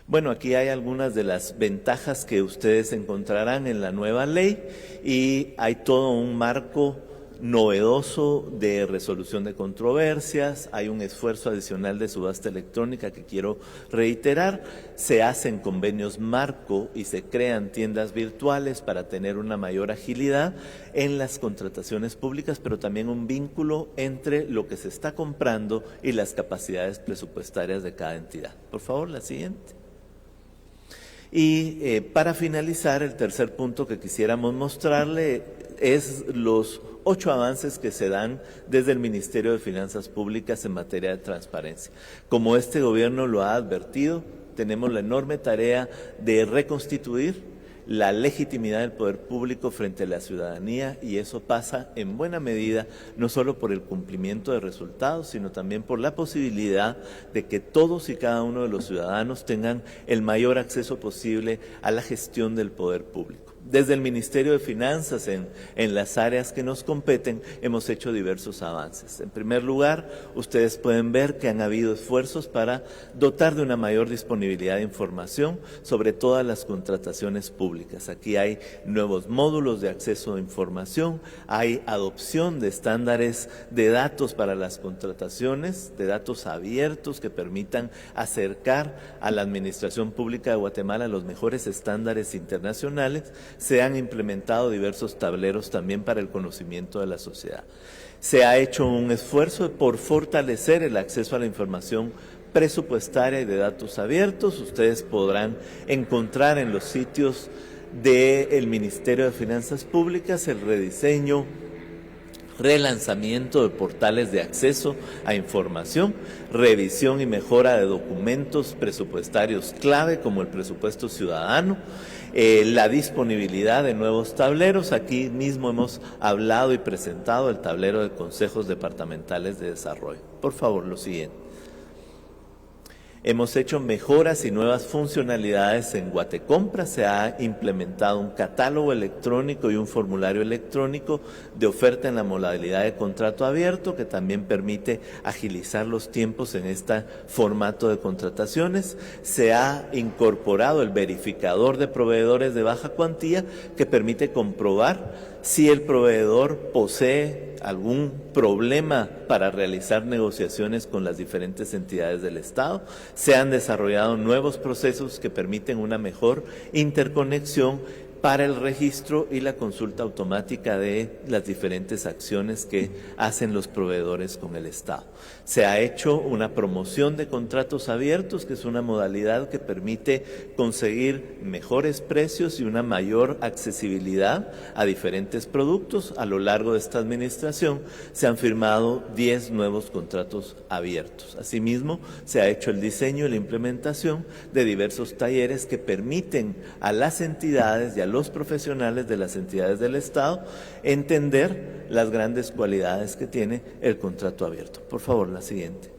Speaker 6: Bueno, aquí hay algunas de las ventajas que ustedes encontrarán en la nueva ley y hay todo un marco novedoso de resolución de controversias, hay un esfuerzo adicional de subasta electrónica que quiero reiterar, se hacen convenios marco y se crean tiendas virtuales para tener una mayor agilidad en las contrataciones públicas, pero también un vínculo entre lo que se está comprando y las capacidades presupuestarias de cada entidad. Por favor, la siguiente. Y para finalizar, el tercer punto que quisiéramos mostrarle es los 8 avances que se dan desde el Ministerio de Finanzas Públicas en materia de transparencia. Como este gobierno lo ha advertido, tenemos la enorme tarea de reconstituir la legitimidad del poder público frente a la ciudadanía, y eso pasa en buena medida no solo por el cumplimiento de resultados, sino también por la posibilidad de que todos y cada uno de los ciudadanos tengan el mayor acceso posible a la gestión del poder público. Desde el Ministerio de Finanzas, en las áreas que nos competen, hemos hecho diversos avances. En primer lugar, ustedes pueden ver que han habido esfuerzos para dotar de una mayor disponibilidad de información sobre todas las contrataciones públicas. Aquí hay nuevos módulos de acceso a información, hay adopción de estándares de datos para las contrataciones, de datos abiertos que permitan acercar a la Administración Pública de Guatemala los mejores estándares internacionales. Se han implementado diversos tableros también para el conocimiento de la sociedad. Se ha hecho un esfuerzo por fortalecer el acceso a la información presupuestaria y de datos abiertos. Ustedes podrán encontrar en los sitios del Ministerio de Finanzas Públicas el rediseño, relanzamiento de portales de acceso a información, revisión y mejora de documentos presupuestarios clave como el presupuesto ciudadano, la disponibilidad de nuevos tableros. Aquí mismo hemos hablado y presentado el tablero de consejos departamentales de desarrollo. Por favor, lo siguiente. Hemos hecho mejoras y nuevas funcionalidades en Guatecompra. Se ha implementado un catálogo electrónico y un formulario electrónico de oferta en la modalidad de contrato abierto, que también permite agilizar los tiempos en este formato de contrataciones. Se ha incorporado el verificador de proveedores de baja cuantía, que permite comprobar si el proveedor posee algún problema para realizar negociaciones con las diferentes entidades del Estado. Se han desarrollado nuevos procesos que permiten una mejor interconexión para el registro y la consulta automática de las diferentes acciones que hacen los proveedores con el Estado. Se ha hecho una promoción de contratos abiertos, que es una modalidad que permite conseguir mejores precios y una mayor accesibilidad a diferentes productos. A lo largo de esta administración se han firmado 10 nuevos contratos abiertos. Asimismo, se ha hecho el diseño y la implementación de diversos talleres que permiten a las entidades y a los profesionales de las entidades del Estado entender las grandes cualidades que tiene el contrato abierto. Por favor, la siguiente.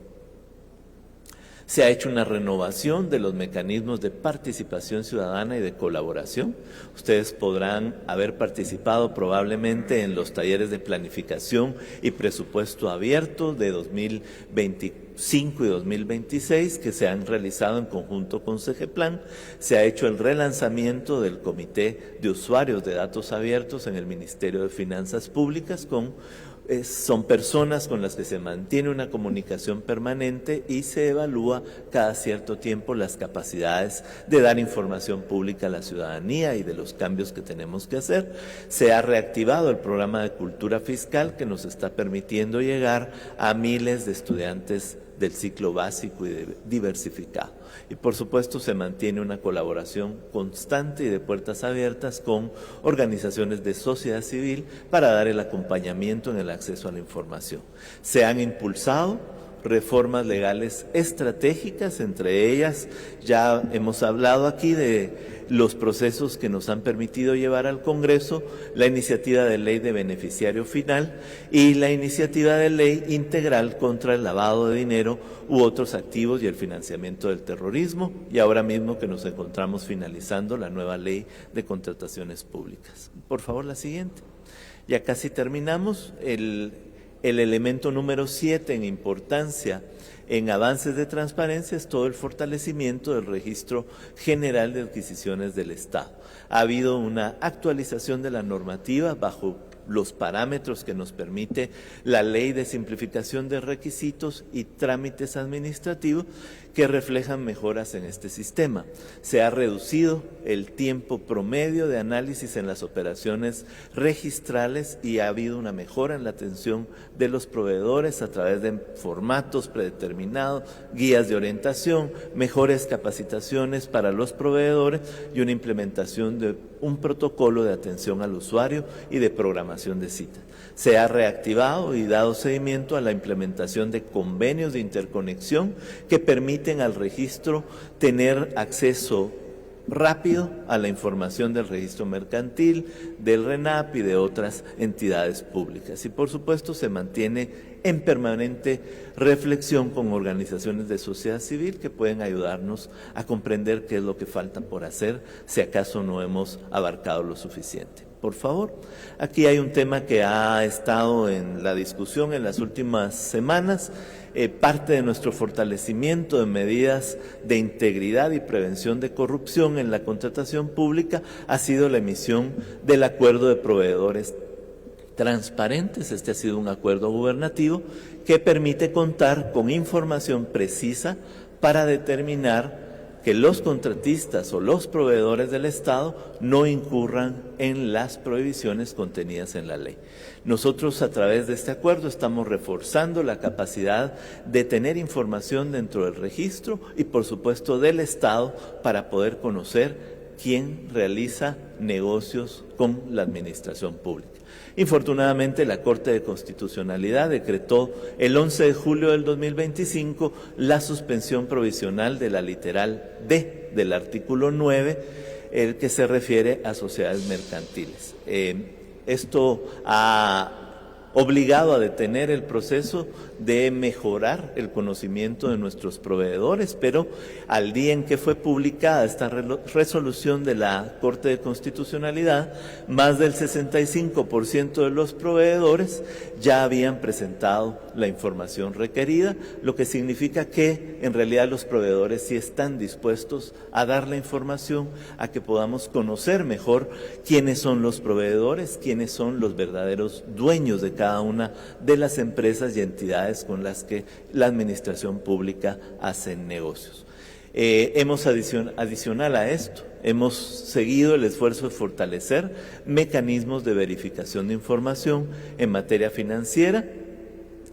Speaker 6: Se ha hecho una renovación de los mecanismos de participación ciudadana y de colaboración. Ustedes podrán haber participado probablemente en los talleres de planificación y presupuesto abierto de 2025 y 2026 que se han realizado en conjunto con CEGEPLAN. Se ha hecho el relanzamiento del Comité de Usuarios de Datos Abiertos en el Ministerio de Finanzas Públicas son personas con las que se mantiene una comunicación permanente y se evalúa cada cierto tiempo las capacidades de dar información pública a la ciudadanía y de los cambios que tenemos que hacer. Se ha reactivado el programa de cultura fiscal que nos está permitiendo llegar a miles de estudiantes del ciclo básico y diversificado. Y por supuesto se mantiene una colaboración constante y de puertas abiertas con organizaciones de sociedad civil para dar el acompañamiento en el acceso a la información. Se han impulsado reformas legales estratégicas, entre ellas ya hemos hablado aquí de los procesos que nos han permitido llevar al Congreso la iniciativa de ley de beneficiario final y la iniciativa de ley integral contra el lavado de dinero u otros activos y el financiamiento del terrorismo, y ahora mismo que nos encontramos finalizando la nueva ley de contrataciones públicas. Por favor, la siguiente. Ya casi terminamos. El elemento número 7 en importancia en avances de transparencia es todo el fortalecimiento del Registro General de Adquisiciones del Estado. Ha habido una actualización de la normativa bajo los parámetros que nos permite la Ley de Simplificación de Requisitos y Trámites Administrativos que reflejan mejoras en este sistema. Se ha reducido el tiempo promedio de análisis en las operaciones registrales y ha habido una mejora en la atención de los proveedores a través de formatos predeterminados, guías de orientación, mejores capacitaciones para los proveedores y una implementación de un protocolo de atención al usuario y de programación de citas. Se ha reactivado y dado seguimiento a la implementación de convenios de interconexión que permiten al registro tener acceso rápido a la información del registro mercantil, del RENAP y de otras entidades públicas. Y por supuesto se mantiene en permanente reflexión con organizaciones de sociedad civil que pueden ayudarnos a comprender qué es lo que falta por hacer, si acaso no hemos abarcado lo suficiente. Por favor, aquí hay un tema que ha estado en la discusión en las últimas semanas. Parte de nuestro fortalecimiento de medidas de integridad y prevención de corrupción en la contratación pública ha sido la emisión del acuerdo de proveedores transparentes. Este ha sido un acuerdo gubernativo que permite contar con información precisa para determinar que los contratistas o los proveedores del Estado no incurran en las prohibiciones contenidas en la ley. Nosotros a través de este acuerdo estamos reforzando la capacidad de tener información dentro del registro y por supuesto del Estado para poder conocer quién realiza negocios con la administración pública. Infortunadamente, la Corte de Constitucionalidad decretó el 11 de julio del 2025 la suspensión provisional de la literal D del artículo 9, el que se refiere a sociedades mercantiles. Esto ha obligado a detener el proceso de mejorar el conocimiento de nuestros proveedores, pero al día en que fue publicada esta resolución de la Corte de Constitucionalidad, más del 65% de los proveedores ya habían presentado la información requerida, lo que significa que en realidad los proveedores sí están dispuestos a dar la información, a que podamos conocer mejor quiénes son los proveedores, quiénes son los verdaderos dueños de cada una de las empresas y entidades con las que la administración pública hace negocios. Adicional a esto, hemos seguido el esfuerzo de fortalecer mecanismos de verificación de información en materia financiera,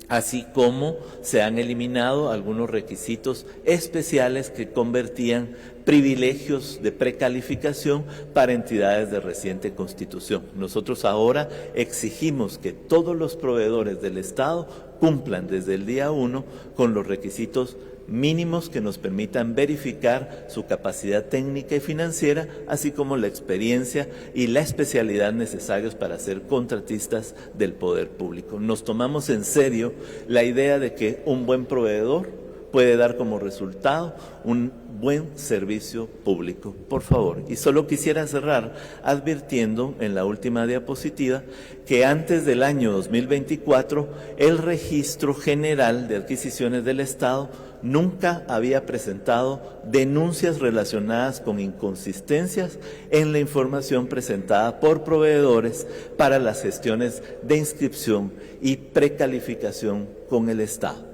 Speaker 6: así como se han eliminado algunos requisitos especiales que convertían privilegios de precalificación para entidades de reciente constitución. Nosotros ahora exigimos que todos los proveedores del Estado cumplan desde el día 1 con los requisitos mínimos que nos permitan verificar su capacidad técnica y financiera, así como la experiencia y la especialidad necesarios para ser contratistas del poder público. Nos tomamos en serio la idea de que un buen proveedor puede dar como resultado un buen servicio público. Por favor, y solo quisiera cerrar advirtiendo en la última diapositiva que antes del año 2024 el Registro General de Adquisiciones del Estado nunca había presentado denuncias relacionadas con inconsistencias en la información presentada por proveedores para las gestiones de inscripción y precalificación con el Estado,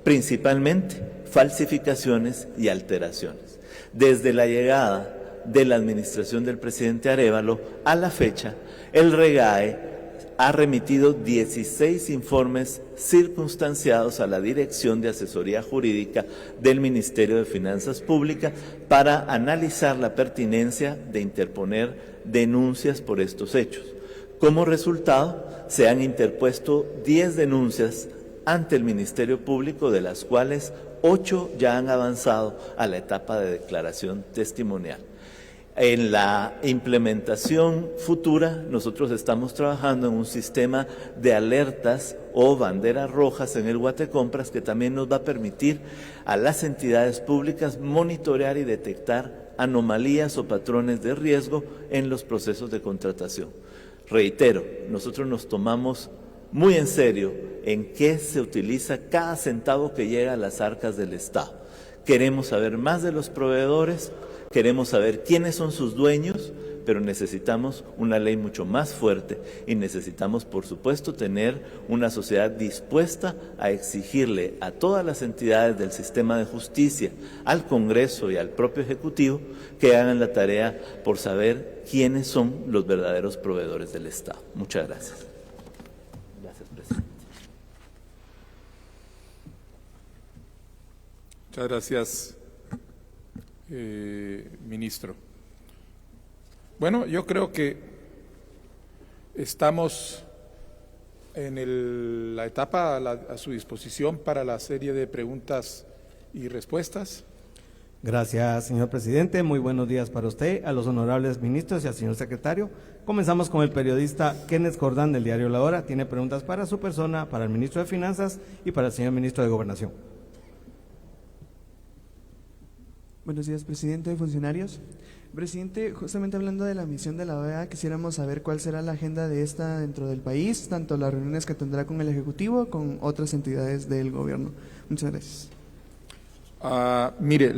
Speaker 6: principalmente falsificaciones y alteraciones. Desde la llegada de la administración del presidente Arévalo a la fecha, el REGAE ha remitido 16 informes circunstanciados a la Dirección de Asesoría Jurídica del Ministerio de Finanzas Públicas para analizar la pertinencia de interponer denuncias por estos hechos. Como resultado, se han interpuesto 10 denuncias ante el Ministerio Público, de las cuales 8 ya han avanzado a la etapa de declaración testimonial. En la implementación futura, nosotros estamos trabajando en un sistema de alertas o banderas rojas en el Guatecompras que también nos va a permitir a las entidades públicas monitorear y detectar anomalías o patrones de riesgo en los procesos de contratación. Reitero, nosotros nos tomamos muy en serio en qué se utiliza cada centavo que llega a las arcas del Estado. Queremos saber más de los proveedores, queremos saber quiénes son sus dueños, pero necesitamos una ley mucho más fuerte y necesitamos, por supuesto, tener una sociedad dispuesta a exigirle a todas las entidades del sistema de justicia, al Congreso y al propio Ejecutivo, que hagan la tarea por saber quiénes son los verdaderos proveedores del Estado. Muchas gracias. Gracias, presidente.
Speaker 3: Muchas gracias, ministro. Bueno, yo creo que estamos en la etapa a su disposición para la serie de preguntas y respuestas.
Speaker 7: Gracias, señor presidente. Muy buenos días para usted, a los honorables ministros y al señor secretario. Comenzamos con el periodista Kenneth Cordán del diario La Hora. Tiene preguntas para su persona, para el ministro de Finanzas y para el señor ministro de Gobernación.
Speaker 8: Buenos días, presidente, funcionarios. Presidente, justamente hablando de la misión de la OEA, quisiéramos saber cuál será la agenda de esta dentro del país, tanto las reuniones que tendrá con el Ejecutivo, con otras entidades del gobierno. Muchas gracias.
Speaker 3: Mire,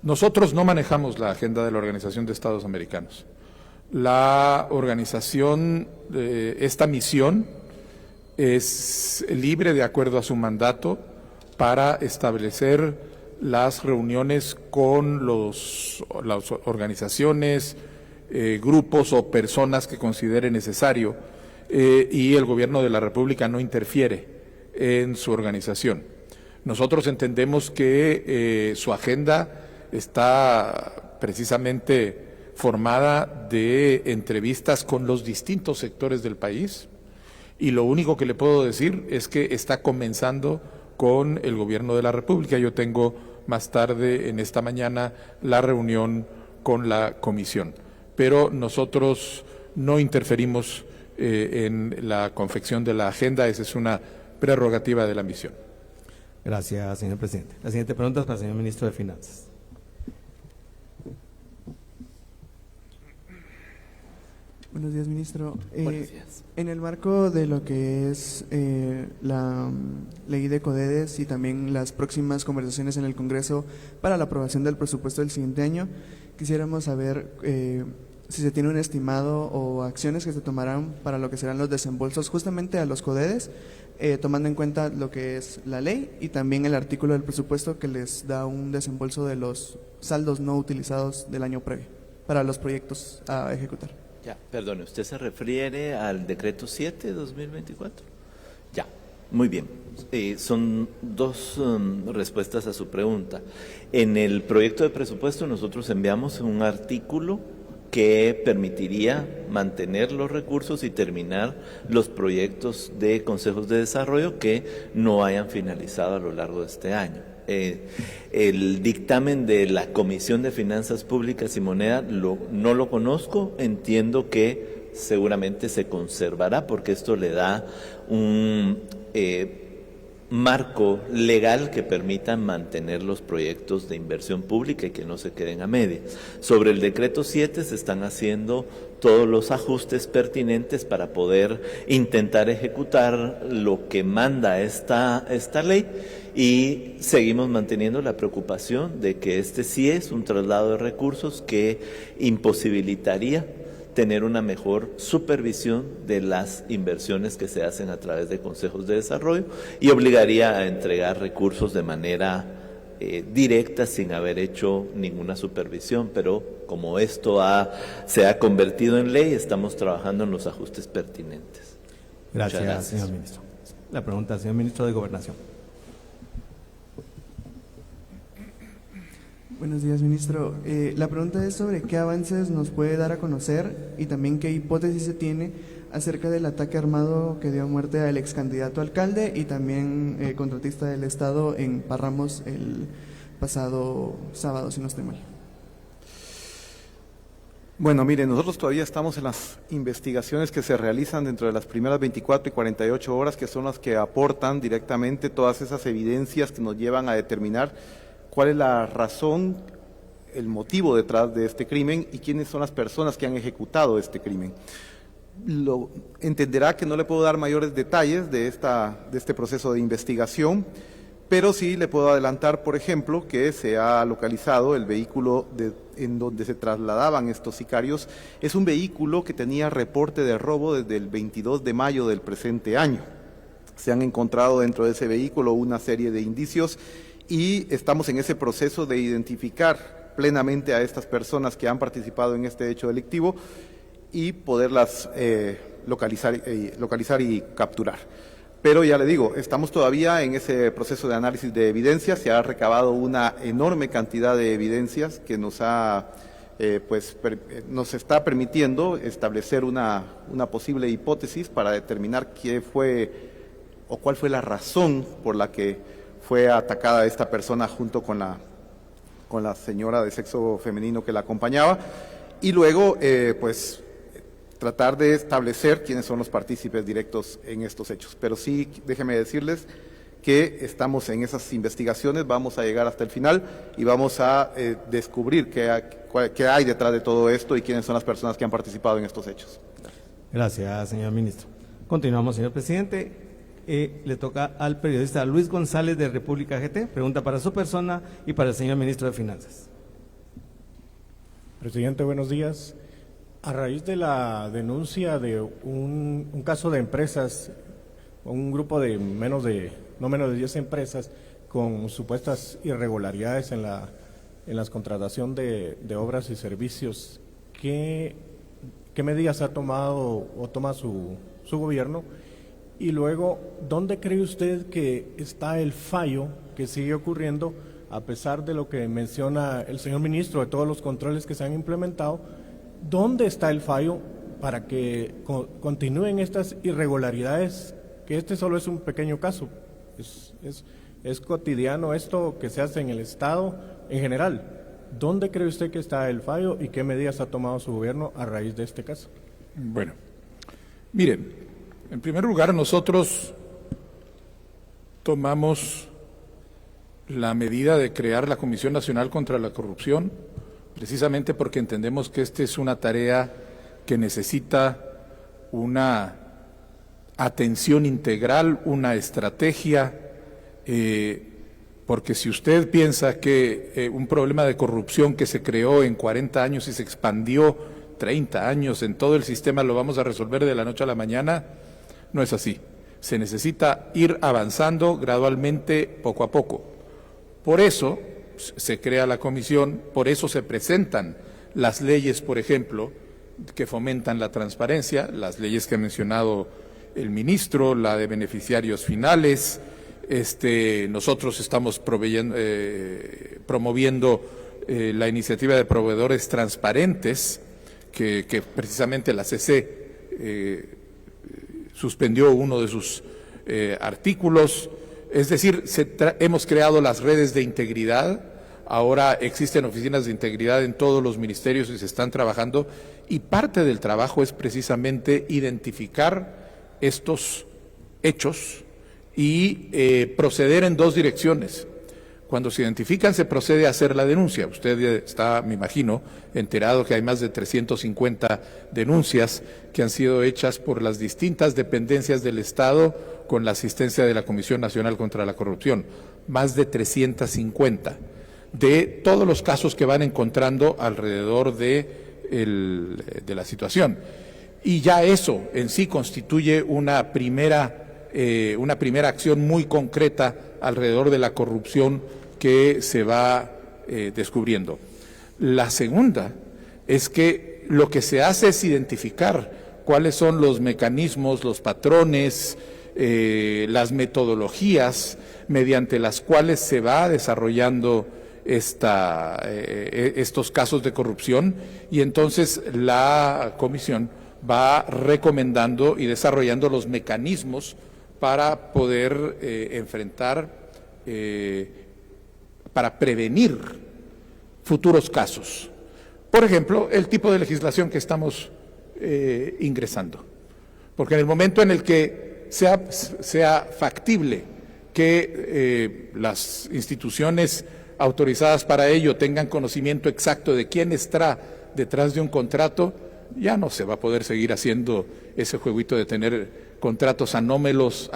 Speaker 3: nosotros no manejamos la agenda de la Organización de Estados Americanos. La organización, esta misión es libre de acuerdo a su mandato para establecer las reuniones con las organizaciones, grupos o personas que considere necesario y el Gobierno de la República no interfiere en su organización. Nosotros entendemos que su agenda está precisamente formada de entrevistas con los distintos sectores del país y lo único que le puedo decir es que está comenzando con el Gobierno de la República. Yo tengo más tarde en esta mañana la reunión con la comisión, pero nosotros no interferimos en la confección de la agenda, esa es una prerrogativa de la misión.
Speaker 7: Gracias, señor presidente. La siguiente pregunta es para el señor ministro de Finanzas.
Speaker 8: Buenos días, ministro.
Speaker 6: Buenos días.
Speaker 8: En el marco de lo que es la ley de CODEDES y también las próximas conversaciones en el Congreso para la aprobación del presupuesto del siguiente año, quisiéramos saber si se tiene un estimado o acciones que se tomarán para lo que serán los desembolsos justamente a los CODEDES, tomando en cuenta lo que es la ley y también el artículo del presupuesto que les da un desembolso de los saldos no utilizados del año previo para los proyectos a ejecutar.
Speaker 6: Ya, perdone, ¿usted se refiere al decreto 7 de 2024? Ya, muy bien. Son dos respuestas a su pregunta. En el proyecto de presupuesto nosotros enviamos un artículo que permitiría mantener los recursos y terminar los proyectos de consejos de desarrollo que no hayan finalizado a lo largo de este año. El dictamen de la Comisión de Finanzas Públicas y Moneda no lo conozco, entiendo que seguramente se conservará porque esto le da marco legal que permita mantener los proyectos de inversión pública y que no se queden a medias. Sobre el decreto 7 se están haciendo todos los ajustes pertinentes para poder intentar ejecutar lo que manda esta ley, y seguimos manteniendo la preocupación de que este sí es un traslado de recursos que imposibilitaría tener una mejor supervisión de las inversiones que se hacen a través de consejos de desarrollo y obligaría a entregar recursos de manera directa sin haber hecho ninguna supervisión. Pero como esto se ha convertido en ley, estamos trabajando en los ajustes pertinentes.
Speaker 7: Gracias, señor ministro. La pregunta al señor ministro de Gobernación.
Speaker 8: Buenos días, ministro. La pregunta es sobre qué avances nos puede dar a conocer y también qué hipótesis se tiene acerca del ataque armado que dio muerte al ex candidato a alcalde y también contratista del Estado en Parramos el pasado sábado, si no estoy mal.
Speaker 4: Bueno, miren, nosotros todavía estamos en las investigaciones que se realizan dentro de las primeras 24 y 48 horas, que son las que aportan directamente todas esas evidencias que nos llevan a determinar cuál es la razón, el motivo detrás de este crimen y quiénes son las personas que han ejecutado este crimen. Entenderá que no le puedo dar mayores detalles de este proceso de investigación, pero sí le puedo adelantar, por ejemplo, que se ha localizado el vehículo en donde se trasladaban estos sicarios. Es un vehículo que tenía reporte de robo desde el 22 de mayo del presente año. Se han encontrado dentro de ese vehículo una serie de indicios y estamos en ese proceso de identificar plenamente a estas personas que han participado en este hecho delictivo y poderlas localizar y capturar. Pero ya le digo, estamos todavía en ese proceso de análisis de evidencias. Se ha recabado una enorme cantidad de evidencias que nos está permitiendo establecer una posible hipótesis para determinar qué fue o cuál fue la razón por la que fue atacada esta persona junto con la señora de sexo femenino que la acompañaba, y luego tratar de establecer quiénes son los partícipes directos en estos hechos. Pero sí, déjenme decirles que estamos en esas investigaciones, vamos a llegar hasta el final y vamos a descubrir qué hay detrás de todo esto y quiénes son las personas que han participado en estos hechos.
Speaker 7: Gracias, señor ministro. Continuamos, señor presidente. Le toca al periodista Luis González de República GT. Pregunta para su persona y para el señor ministro de Finanzas.
Speaker 9: Presidente, buenos días. A raíz de la denuncia de un caso de empresas, un grupo de no menos de 10 empresas con supuestas irregularidades en la contratación de obras y servicios, ¿qué medidas ha tomado o toma su gobierno? Y luego, ¿dónde cree usted que está el fallo que sigue ocurriendo, a pesar de lo que menciona el señor ministro, de todos los controles que se han implementado? ¿Dónde está el fallo para que continúen estas irregularidades? Que este solo es un pequeño caso. Es cotidiano esto que se hace en el Estado en general. ¿Dónde cree usted que está el fallo y qué medidas ha tomado su gobierno a raíz de este caso?
Speaker 3: Bueno, miren. En primer lugar, nosotros tomamos la medida de crear la Comisión Nacional contra la Corrupción, precisamente porque entendemos que esta es una tarea que necesita una atención integral, una estrategia, porque si usted piensa que un problema de corrupción que se creó en 40 años y se expandió 30 años en todo el sistema lo vamos a resolver de la noche a la mañana, no es así. Se necesita ir avanzando gradualmente, poco a poco. Por eso se crea la comisión, por eso se presentan las leyes, por ejemplo, que fomentan la transparencia, las leyes que ha mencionado el ministro, la de beneficiarios finales. Nosotros estamos promoviendo la iniciativa de proveedores transparentes, que precisamente la CC suspendió uno de sus artículos. Es decir, hemos creado las redes de integridad, ahora existen oficinas de integridad en todos los ministerios y se están trabajando, y parte del trabajo es precisamente identificar estos hechos y proceder en dos direcciones. Cuando se identifican, se procede a hacer la denuncia. Usted está, me imagino, enterado que hay más de 350 denuncias que han sido hechas por las distintas dependencias del Estado con la asistencia de la Comisión Nacional contra la Corrupción. Más de 350 de todos los casos que van encontrando alrededor de la situación. Y ya eso en sí constituye una primera acción muy concreta alrededor de la corrupción que se va descubriendo. La segunda es que lo que se hace es identificar cuáles son los mecanismos, los patrones, las metodologías mediante las cuales se va desarrollando estos casos de corrupción, y entonces la comisión va recomendando y desarrollando los mecanismos para poder enfrentar, para prevenir futuros casos. Por ejemplo, el tipo de legislación que estamos ingresando. Porque en el momento en el que sea factible que las instituciones autorizadas para ello tengan conocimiento exacto de quién está detrás de un contrato, ya no se va a poder seguir haciendo ese jueguito de tener contratos anómalos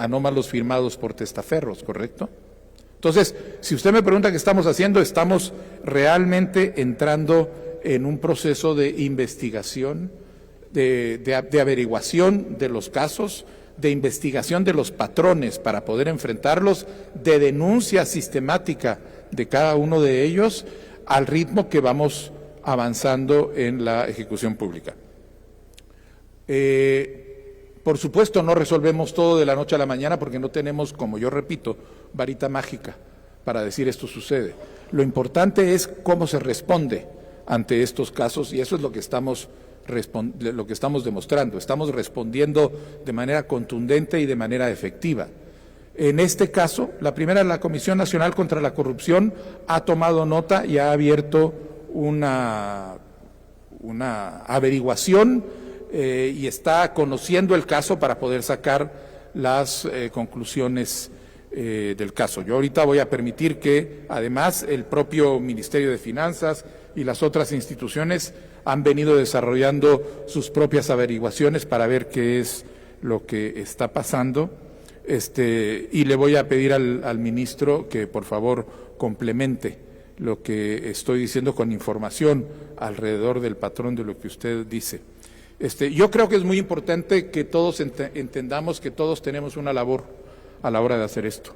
Speaker 3: firmados por testaferros, ¿correcto? Entonces, si usted me pregunta qué estamos haciendo, estamos realmente entrando en un proceso de investigación, de averiguación de los casos, de investigación de los patrones para poder enfrentarlos, de denuncia sistemática de cada uno de ellos, al ritmo que vamos avanzando en la ejecución pública. Por supuesto, no resolvemos todo de la noche a la mañana porque no tenemos, como yo repito, varita mágica para decir esto sucede. Lo importante es cómo se responde ante estos casos, y eso es lo que estamos demostrando. Estamos respondiendo de manera contundente y de manera efectiva. En este caso, la Comisión Nacional contra la Corrupción ha tomado nota y ha abierto una averiguación y está conociendo el caso para poder sacar las conclusiones del caso. Yo ahorita voy a permitir que, además, el propio Ministerio de Finanzas y las otras instituciones han venido desarrollando sus propias averiguaciones para ver qué es lo que está pasando. Y le voy a pedir al ministro que por favor complemente lo que estoy diciendo con información alrededor del patrón de lo que usted dice. Yo creo que es muy importante que todos entendamos que todos tenemos una labor a la hora de hacer esto.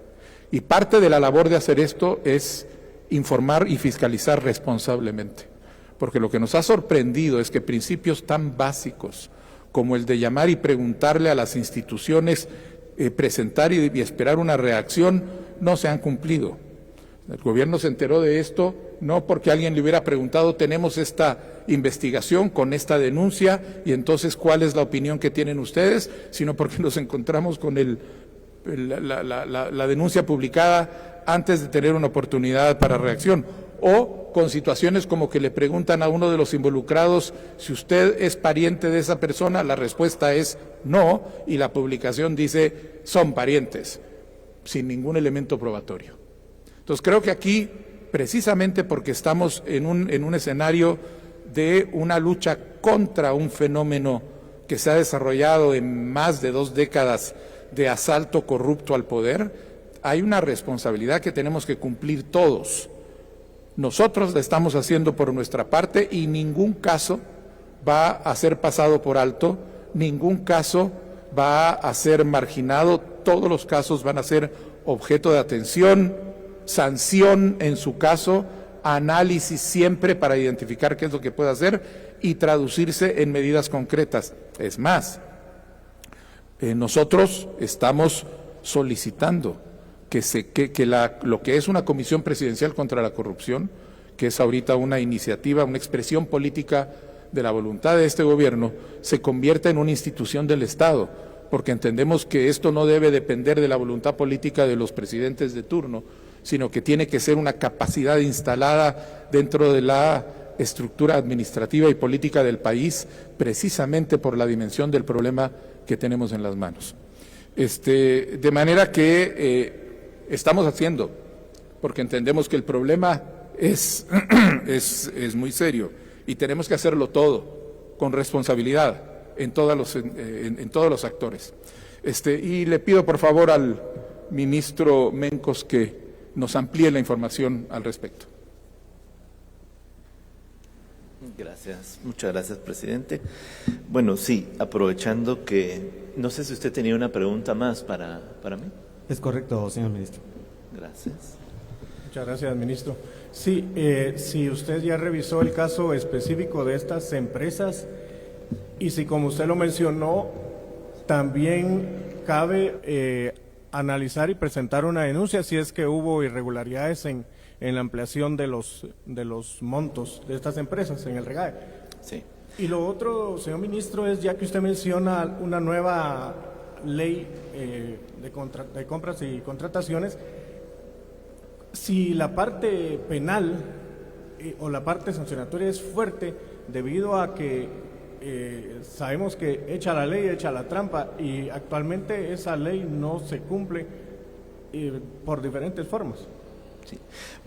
Speaker 3: Y parte de la labor de hacer esto es informar y fiscalizar responsablemente. Porque lo que nos ha sorprendido es que principios tan básicos como el de llamar y preguntarle a las instituciones, presentar y esperar una reacción, no se han cumplido. El gobierno se enteró de esto no porque alguien le hubiera preguntado, tenemos esta investigación con esta denuncia y entonces ¿cuál es la opinión que tienen ustedes?, sino porque nos encontramos con la denuncia publicada antes de tener una oportunidad para reacción, o con situaciones como que le preguntan a uno de los involucrados si usted es pariente de esa persona, la respuesta es no, y la publicación dice son parientes, sin ningún elemento probatorio. Entonces creo que aquí, precisamente porque estamos en un escenario de una lucha contra un fenómeno que se ha desarrollado en más de 2 décadas de asalto corrupto al poder, hay una responsabilidad que tenemos que cumplir todos. Nosotros la estamos haciendo por nuestra parte y ningún caso va a ser pasado por alto, ningún caso va a ser marginado, todos los casos van a ser objeto de atención, sanción en su caso, análisis siempre para identificar qué es lo que puede hacer y traducirse en medidas concretas. Es más, nosotros estamos solicitando lo que es una comisión presidencial contra la corrupción, que es ahorita una iniciativa, una expresión política de la voluntad de este gobierno, se convierta en una institución del Estado, porque entendemos que esto no debe depender de la voluntad política de los presidentes de turno, sino que tiene que ser una capacidad instalada dentro de la estructura administrativa y política del país, precisamente por la dimensión del problema que tenemos en las manos. De manera que estamos haciendo, porque entendemos que el problema es muy serio y tenemos que hacerlo todo con responsabilidad en todos los actores. Y le pido por favor al ministro Mencos que nos amplíe la información al respecto.
Speaker 6: Gracias, muchas gracias, presidente. Bueno, sí, aprovechando que, no sé si usted tenía una pregunta más para mí.
Speaker 7: Es correcto, señor ministro.
Speaker 6: Gracias.
Speaker 9: Muchas gracias, ministro. Sí, si usted ya revisó el caso específico de estas empresas y si, como usted lo mencionó, también cabe analizar y presentar una denuncia si es que hubo irregularidades en la ampliación de los montos de estas empresas en el REGAE.
Speaker 6: Sí.
Speaker 9: Y lo otro, señor ministro, es ya que usted menciona una nueva ley de compras y contrataciones, si la parte penal o la parte sancionatoria es fuerte debido a que sabemos que echa la ley, echa la trampa y actualmente esa ley no se cumple por diferentes formas.
Speaker 6: Sí.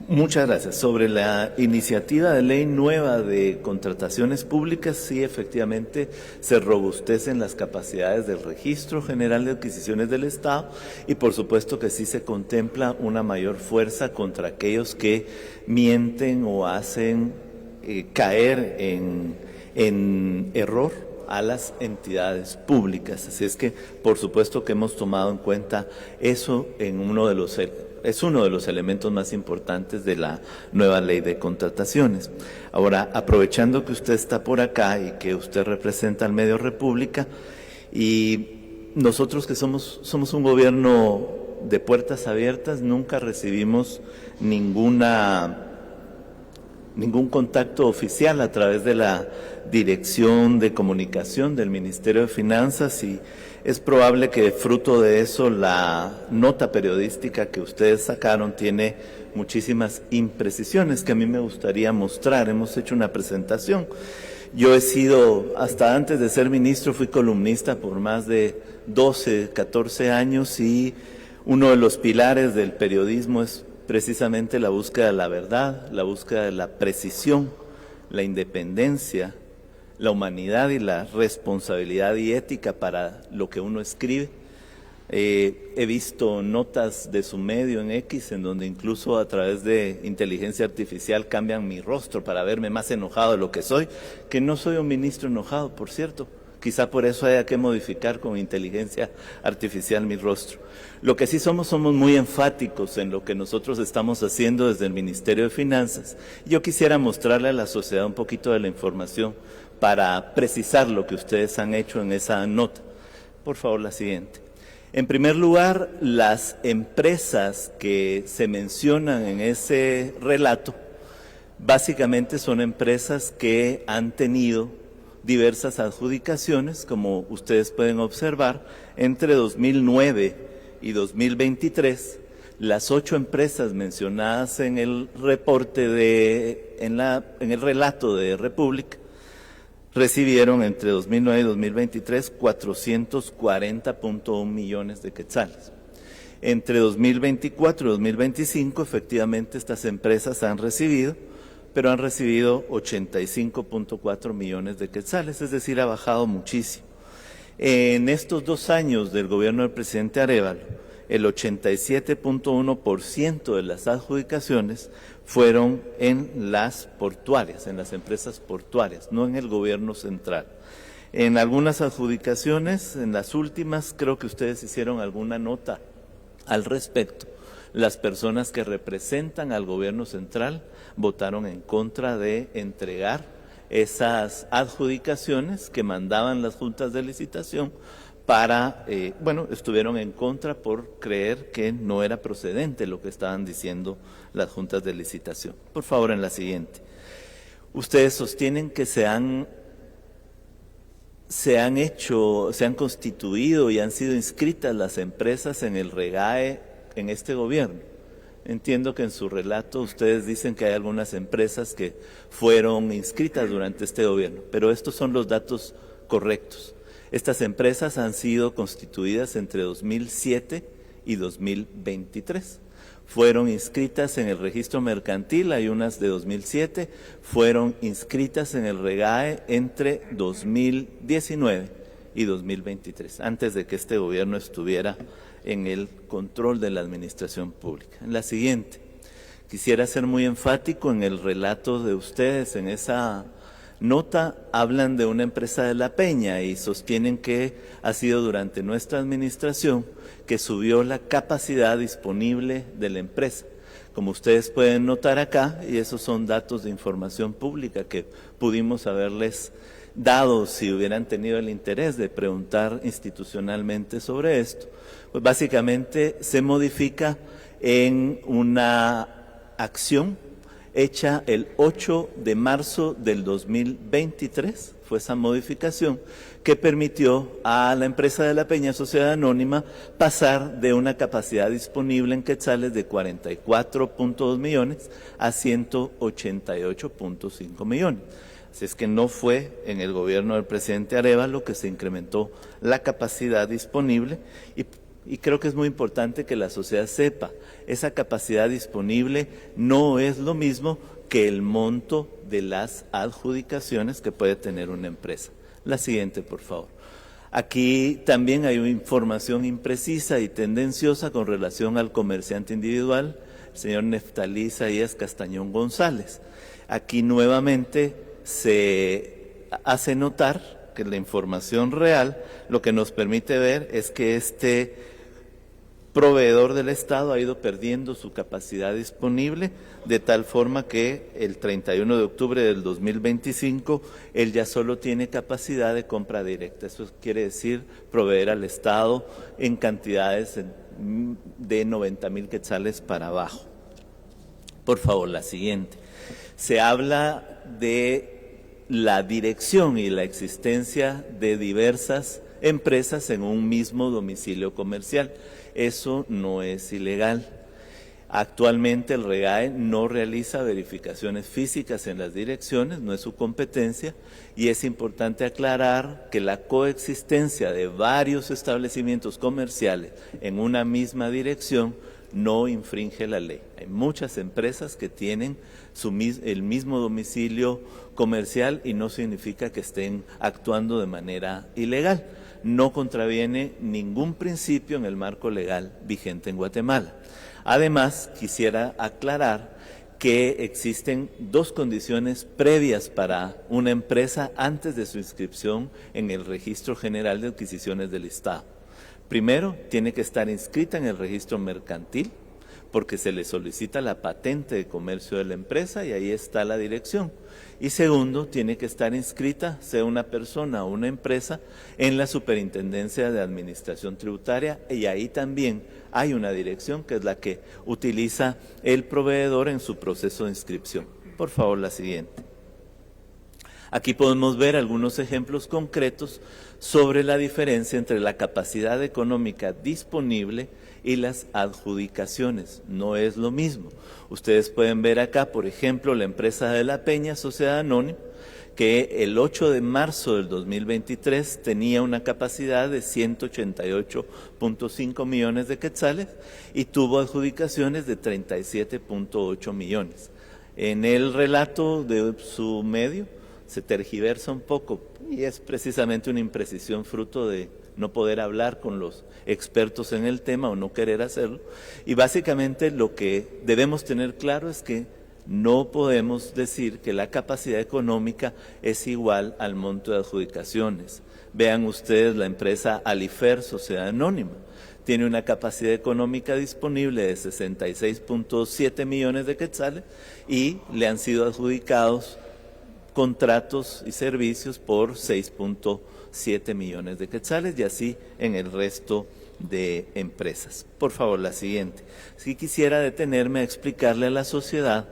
Speaker 6: Muchas gracias. Sobre la iniciativa de ley nueva de contrataciones públicas, sí, efectivamente se robustecen las capacidades del Registro General de Adquisiciones del Estado y por supuesto que sí se contempla una mayor fuerza contra aquellos que mienten o hacen caer en error a las entidades públicas. Así es que, por supuesto que hemos tomado en cuenta eso en es uno de los elementos más importantes de la nueva ley de contrataciones. Ahora, aprovechando que usted está por acá y que usted representa al medio República, y nosotros que somos un gobierno de puertas abiertas, nunca recibimos ningún contacto oficial a través de la Dirección de Comunicación del Ministerio de Finanzas y es probable que fruto de eso la nota periodística que ustedes sacaron tiene muchísimas imprecisiones que a mí me gustaría mostrar. Hemos hecho una presentación. Yo he sido, hasta antes de ser ministro, fui columnista por más de 12, 14 años y uno de los pilares del periodismo es precisamente la búsqueda de la verdad, la búsqueda de la precisión, la independencia, la humanidad y la responsabilidad y ética para lo que uno escribe. He visto notas de su medio en X en donde incluso a través de inteligencia artificial cambian mi rostro para verme más enojado de lo que soy, que no soy un ministro enojado, por cierto. Quizá por eso haya que modificar con inteligencia artificial mi rostro. Lo que sí somos muy enfáticos en lo que nosotros estamos haciendo desde el Ministerio de Finanzas. Yo quisiera mostrarle a la sociedad un poquito de la información para precisar lo que ustedes han hecho en esa nota. Por favor, la siguiente. En primer lugar, las empresas que se mencionan en ese relato básicamente son empresas que han tenido diversas adjudicaciones, como ustedes pueden observar, entre 2009 y 2023, las 8 empresas mencionadas en el reporte en el relato de República recibieron entre 2009 y 2023 440.1 millones de quetzales. Entre 2024 y 2025, efectivamente, estas empresas han recibido, pero han recibido 85.4 millones de quetzales, es decir, ha bajado muchísimo. En estos 2 años del gobierno del presidente Arévalo, el 87.1% de las adjudicaciones fueron en las portuarias, en las empresas portuarias, no en el gobierno central. En algunas adjudicaciones, en las últimas, creo que ustedes hicieron alguna nota al respecto. Las personas que representan al gobierno central votaron en contra de entregar esas adjudicaciones que mandaban las juntas de licitación estuvieron en contra por creer que no era procedente lo que estaban diciendo las juntas de licitación. Por favor, en la siguiente. Ustedes sostienen que se han constituido y han sido inscritas las empresas en el REGAE en este gobierno. Entiendo que en su relato ustedes dicen que hay algunas empresas que fueron inscritas durante este gobierno, pero estos son los datos correctos. Estas empresas han sido constituidas entre 2007 y 2023. Fueron inscritas en el registro mercantil, hay unas de 2007, fueron inscritas en el REGAE entre 2019 y 2023, antes de que este gobierno estuviera en el control de la administración pública. En la siguiente, quisiera ser muy enfático en el relato de ustedes. En esa nota hablan de una empresa de La Peña y sostienen que ha sido durante nuestra administración que subió la capacidad disponible de la empresa. Como ustedes pueden notar acá, y esos son datos de información pública que pudimos haberles dado si hubieran tenido el interés de preguntar institucionalmente sobre esto, pues básicamente se modifica en una acción hecha el 8 de marzo del 2023, fue esa modificación que permitió a la empresa de La Peña Sociedad Anónima pasar de una capacidad disponible en quetzales de 44.2 millones a 188.5 millones. Así es que no fue en el gobierno del presidente Arévalo que se incrementó la capacidad disponible y creo que es muy importante que la sociedad sepa, esa capacidad disponible no es lo mismo que el monto de las adjudicaciones que puede tener una empresa. La siguiente, por favor. Aquí también hay una información imprecisa y tendenciosa con relación al comerciante individual, el señor Neftalí Isaías Castañón González. Aquí nuevamente se hace notar que la información real lo que nos permite ver es que este proveedor del Estado ha ido perdiendo su capacidad disponible de tal forma que el 31 de octubre del 2025 él ya solo tiene capacidad de compra directa. Eso quiere decir proveer al Estado en cantidades de 90,000 quetzales para abajo. Por favor, la siguiente. Se habla de la dirección y la existencia de diversas empresas en un mismo domicilio comercial. Eso no es ilegal. Actualmente el REGAE no realiza verificaciones físicas en las direcciones, no es su competencia, y es importante aclarar que la coexistencia de varios establecimientos comerciales en una misma dirección no infringe la ley. Hay muchas empresas que tienen el mismo domicilio comercial y no significa que estén actuando de manera ilegal. No contraviene ningún principio en el marco legal vigente en Guatemala. Además, quisiera aclarar que existen dos condiciones previas para una empresa antes de su inscripción en el Registro General de Adquisiciones del Estado. Primero, tiene que estar inscrita en el registro mercantil, porque se le solicita la patente de comercio de la empresa y ahí está la dirección. Y segundo, tiene que estar inscrita, sea una persona o una empresa, en la Superintendencia de Administración Tributaria y ahí también hay una dirección que es la que utiliza el proveedor en su proceso de inscripción. Por favor, la siguiente. Aquí podemos ver algunos ejemplos concretos sobre la diferencia entre la capacidad económica disponible y las adjudicaciones. No es lo mismo. Ustedes pueden ver acá, por ejemplo, la empresa de La Peña Sociedad Anónima, que el 8 de marzo del 2023 tenía una capacidad de 188.5 millones de quetzales y tuvo adjudicaciones de 37.8 millones. En el relato de su medio se tergiversa un poco y es precisamente una imprecisión fruto de no poder hablar con los expertos en el tema o no querer hacerlo. Y básicamente lo que debemos tener claro es que no podemos decir que la capacidad económica es igual al monto de adjudicaciones. Vean ustedes la empresa Alifer Sociedad Anónima. Tiene una capacidad económica disponible de 66.7 millones de quetzales y le han sido adjudicados contratos y servicios por 6.7 millones de quetzales y así en el resto de empresas. Por favor, la siguiente. Sí quisiera detenerme a explicarle a la sociedad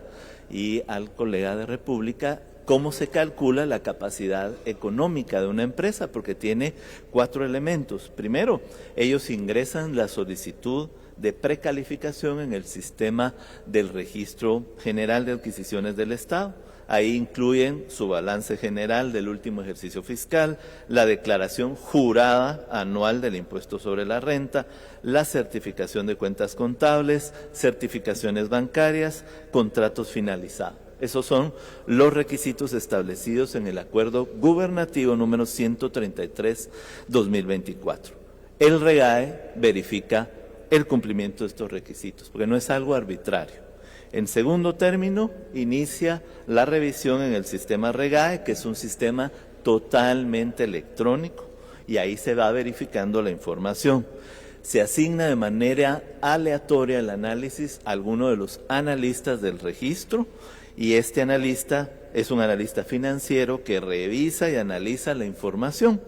Speaker 6: y al colega de República cómo se calcula la capacidad económica de una empresa, porque tiene 4 elementos. Primero, ellos ingresan la solicitud de precalificación en el sistema del Registro General de Adquisiciones del Estado. Ahí incluyen su balance general del último ejercicio fiscal, la declaración jurada anual del impuesto sobre la renta, la certificación de cuentas contables, certificaciones bancarias, contratos finalizados. Esos son los requisitos establecidos en el Acuerdo Gubernativo número 133-2024. El REGAE verifica el cumplimiento de estos requisitos, porque no es algo arbitrario. En segundo término, inicia la revisión en el sistema REGAE, que es un sistema totalmente electrónico, y ahí se va verificando la información. Se asigna de manera aleatoria el análisis a alguno de los analistas del registro, y este analista es un analista financiero que revisa y analiza la información.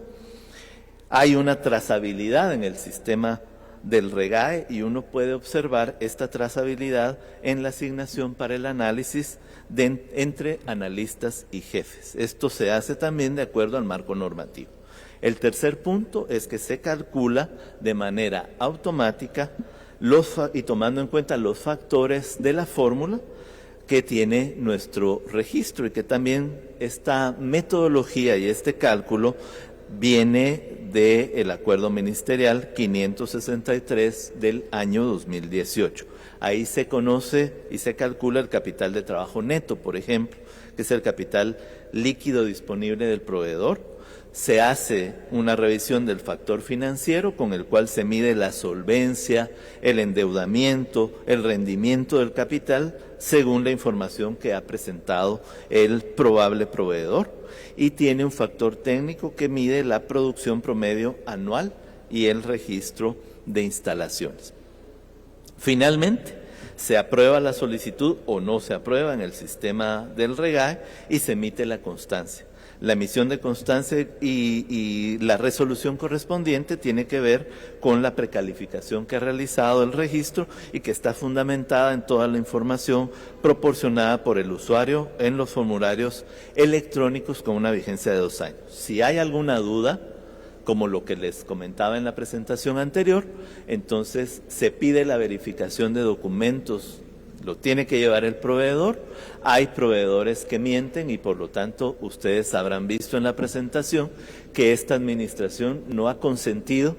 Speaker 6: Hay una trazabilidad en el sistema del REGAE y uno puede observar esta trazabilidad en la asignación para el análisis entre analistas y jefes. Esto se hace también de acuerdo al marco normativo. El tercer punto es que se calcula de manera automática y tomando en cuenta los factores de la fórmula que tiene nuestro registro, y que también esta metodología y este cálculo viene del Acuerdo Ministerial 563 del año 2018. Ahí se conoce y se calcula el capital de trabajo neto, por ejemplo, que es el capital líquido disponible del proveedor. Se hace una revisión del factor financiero con el cual se mide la solvencia, el endeudamiento, el rendimiento del capital según la información que ha presentado el probable proveedor, y tiene un factor técnico que mide la producción promedio anual y el registro de instalaciones. Finalmente, se aprueba la solicitud o no se aprueba en el sistema del REGAE y se emite la constancia. La emisión de constancia y la resolución correspondiente tiene que ver con la precalificación que ha realizado el registro y que está fundamentada en toda la información proporcionada por el usuario en los formularios electrónicos con una vigencia de 2 años. Si hay alguna duda, como lo que les comentaba en la presentación anterior, entonces se pide la verificación de documentos. Lo tiene que llevar el proveedor. Hay proveedores que mienten y por lo tanto ustedes habrán visto en la presentación que esta administración no ha consentido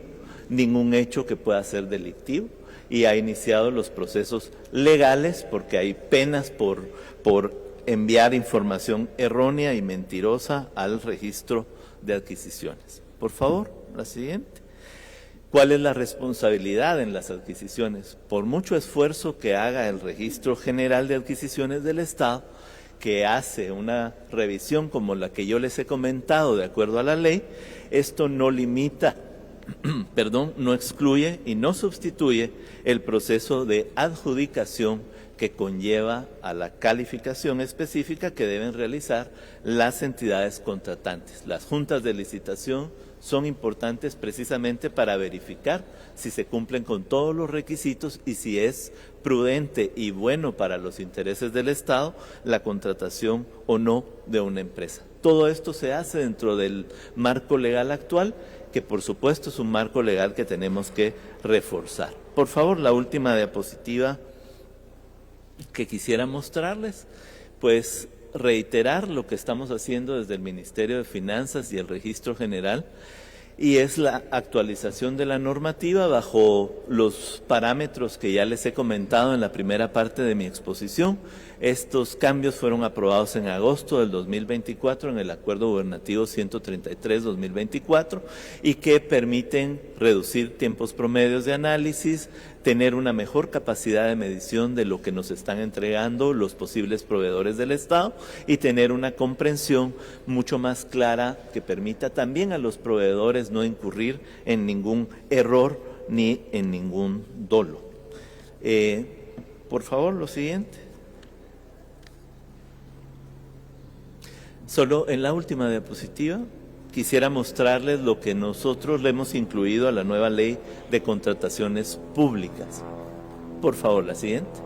Speaker 6: ningún hecho que pueda ser delictivo y ha iniciado los procesos legales porque hay penas por enviar información errónea y mentirosa al registro de adquisiciones. Por favor, la siguiente. ¿Cuál es la responsabilidad en las adquisiciones? Por mucho esfuerzo que haga el Registro General de Adquisiciones del Estado, que hace una revisión como la que yo les he comentado de acuerdo a la ley, esto no limita, no excluye y no sustituye el proceso de adjudicación que conlleva a la calificación específica que deben realizar las entidades contratantes. Las juntas de licitación son importantes precisamente para verificar si se cumplen con todos los requisitos y si es prudente y bueno para los intereses del Estado la contratación o no de una empresa. Todo esto se hace dentro del marco legal actual, que por supuesto es un marco legal que tenemos que reforzar. Por favor, la última diapositiva que quisiera mostrarles, pues reiterar lo que estamos haciendo desde el Ministerio de Finanzas y el Registro General, y es la actualización de la normativa bajo los parámetros que ya les he comentado en la primera parte de mi exposición. Estos cambios fueron aprobados en agosto del 2024 en el Acuerdo Gubernativo 133-2024 y que permiten reducir tiempos promedios de análisis, tener una mejor capacidad de medición de lo que nos están entregando los posibles proveedores del Estado y tener una comprensión mucho más clara que permita también a los proveedores no incurrir en ningún error ni en ningún dolo. Por favor, lo siguiente. Solo en la última diapositiva quisiera mostrarles lo que nosotros le hemos incluido a la nueva ley de contrataciones públicas. Por favor, la siguiente.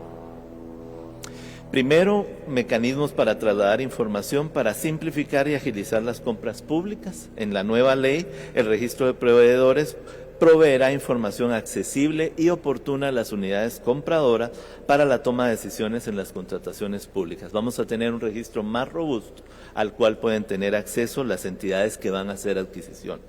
Speaker 6: Primero, mecanismos para trasladar información para simplificar y agilizar las compras públicas. En la nueva ley, el registro de proveedores proveerá información accesible y oportuna a las unidades compradoras para la toma de decisiones en las contrataciones públicas. Vamos a tener un registro más robusto al cual pueden tener acceso las entidades que van a hacer adquisición.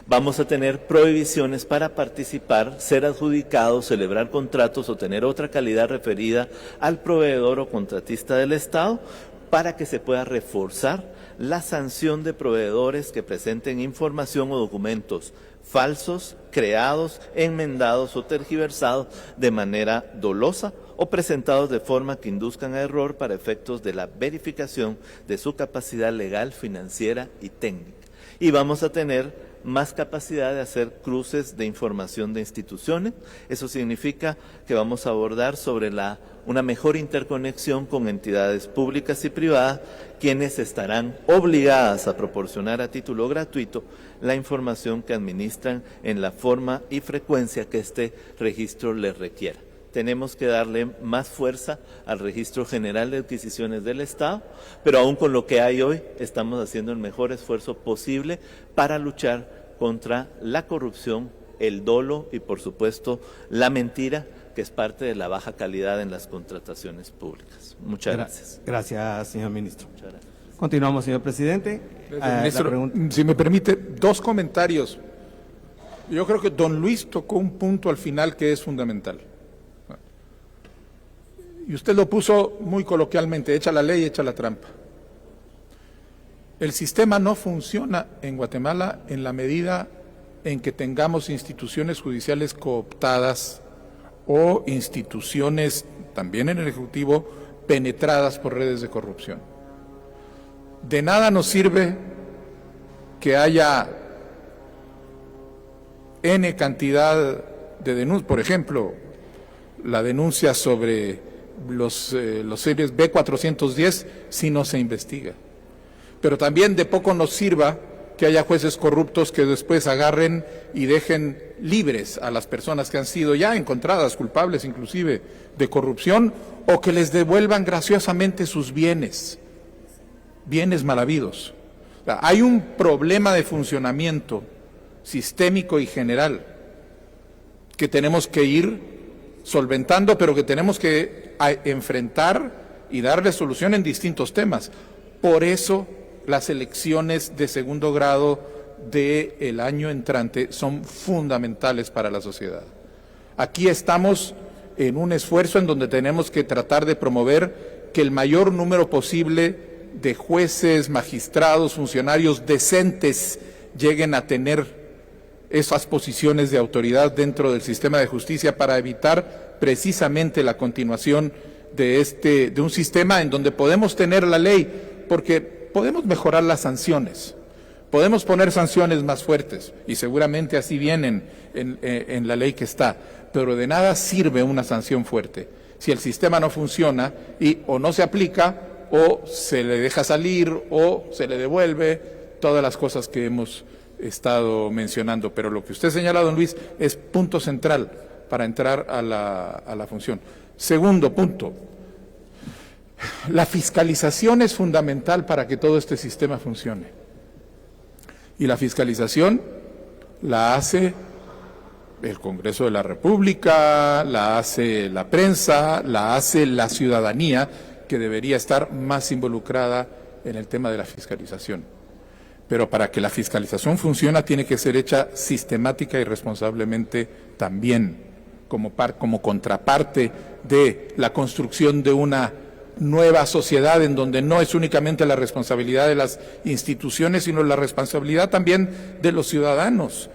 Speaker 6: Vamos a tener prohibiciones para participar, ser adjudicados, celebrar contratos o tener otra calidad referida al proveedor o contratista del Estado para que se pueda reforzar la sanción de proveedores que presenten información o documentos falsos, creados, enmendados o tergiversados de manera dolosa o presentados de forma que induzcan a error para efectos de la verificación de su capacidad legal, financiera y técnica. Y vamos a tener más capacidad de hacer cruces de información de instituciones. Eso significa que vamos a abordar sobre una mejor interconexión con entidades públicas y privadas, quienes estarán obligadas a proporcionar a título gratuito la información que administran en la forma y frecuencia que este registro les requiera. Tenemos que darle más fuerza al Registro General de Adquisiciones del Estado, pero aún con lo que hay hoy, estamos haciendo el mejor esfuerzo posible para luchar contra la corrupción, el dolo y, por supuesto, la mentira, que es parte de la baja calidad en las contrataciones públicas. Muchas gracias.
Speaker 7: Gracias, señor ministro.
Speaker 6: Muchas gracias.
Speaker 7: Continuamos, señor presidente.
Speaker 3: Ministro, si me permite, 2 comentarios. Yo creo que don Luis tocó un punto al final que es fundamental. Y usted lo puso muy coloquialmente, echa la ley, echa la trampa. El sistema no funciona en Guatemala en la medida en que tengamos instituciones judiciales cooptadas o instituciones, también en el Ejecutivo, penetradas por redes de corrupción. De nada nos sirve que haya N cantidad de denuncias, por ejemplo, la denuncia sobre los series B410 si no se investiga. Pero también de poco nos sirva que haya jueces corruptos que después agarren y dejen libres a las personas que han sido ya encontradas culpables inclusive de corrupción, o que les devuelvan graciosamente sus bienes mal habidos. O sea, hay un problema de funcionamiento sistémico y general que tenemos que ir solventando, pero que tenemos que enfrentar y darle solución en distintos temas. Por eso las elecciones de segundo grado del año entrante son fundamentales para la sociedad. Aquí estamos en un esfuerzo en donde tenemos que tratar de promover que el mayor número posible de jueces, magistrados, funcionarios decentes lleguen a tener esas posiciones de autoridad dentro del sistema de justicia para evitar precisamente la continuación de un sistema en donde podemos tener la ley, porque podemos mejorar las sanciones, podemos poner sanciones más fuertes y seguramente así vienen en la ley que está, pero de nada sirve una sanción fuerte si el sistema no funciona y o no se aplica o se le deja salir o se le devuelve, todas las cosas que hemos estado mencionando. Pero lo que usted señala, don Luis, es punto central para entrar a la función. Segundo punto, la fiscalización es fundamental para que todo este sistema funcione. Y la fiscalización la hace el Congreso de la República, la hace la prensa, la hace la ciudadanía, que debería estar más involucrada en el tema de la fiscalización. Pero para que la fiscalización funcione tiene que ser hecha sistemática y responsablemente también, como contraparte de la construcción de una nueva sociedad en donde no es únicamente la responsabilidad de las instituciones, sino la responsabilidad también de los ciudadanos,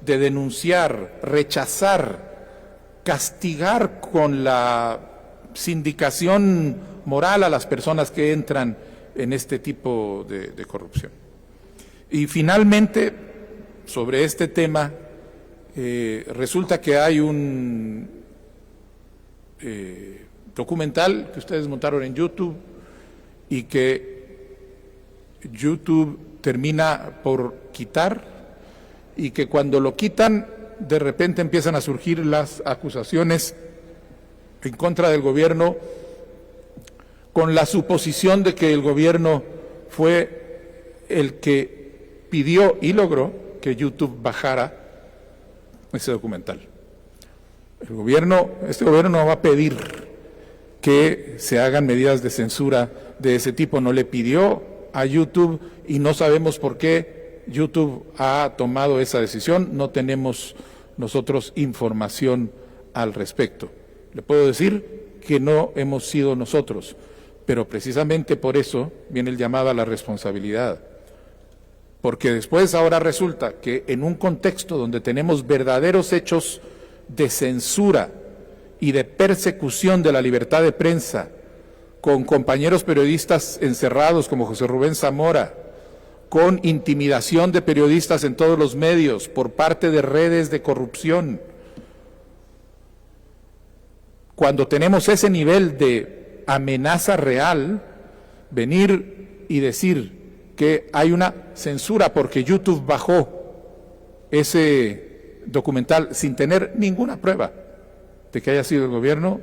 Speaker 3: de denunciar, rechazar, castigar con la sindicación moral a las personas que entran en este tipo de corrupción. Y finalmente, sobre este tema, resulta que hay un documental que ustedes montaron en YouTube y que YouTube termina por quitar, y que cuando lo quitan de repente empiezan a surgir las acusaciones en contra del gobierno con la suposición de que el gobierno fue el que pidió y logró que YouTube bajara ese documental. Este gobierno no va a pedir que se hagan medidas de censura de ese tipo. No le pidió a YouTube y no sabemos por qué YouTube ha tomado esa decisión. No tenemos nosotros información al respecto. Le puedo decir que no hemos sido nosotros, pero precisamente por eso viene el llamado a la responsabilidad. Porque después ahora resulta que en un contexto donde tenemos verdaderos hechos de censura y de persecución de la libertad de prensa, con compañeros periodistas encerrados como José Rubén Zamora, con intimidación de periodistas en todos los medios por parte de redes de corrupción, cuando tenemos ese nivel de amenaza real, venir y decir que hay una censura porque YouTube bajó ese documental sin tener ninguna prueba de que haya sido el gobierno,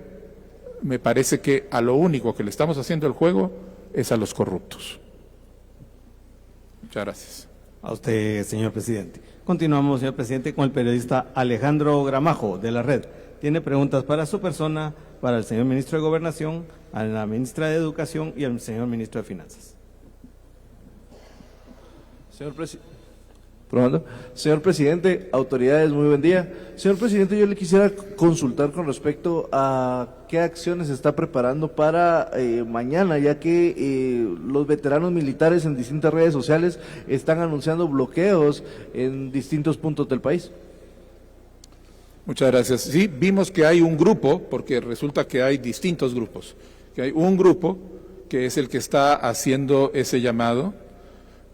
Speaker 3: me parece que a lo único que le estamos haciendo el juego es a los corruptos. Muchas gracias.
Speaker 7: A usted, señor presidente. Continuamos, señor presidente, con el periodista Alejandro Gramajo, de La Red. Tiene preguntas para su persona, para el señor ministro de Gobernación, a la ministra de Educación y al señor ministro de Finanzas.
Speaker 10: Señor presidente, autoridades, muy buen día. Señor presidente, yo le quisiera consultar con respecto a qué acciones se está preparando para mañana, ya que los veteranos militares en distintas redes sociales están anunciando bloqueos en distintos puntos del país.
Speaker 3: Muchas gracias. Sí, vimos que hay un grupo, porque resulta que hay distintos grupos, que hay un grupo que es el que está haciendo ese llamado.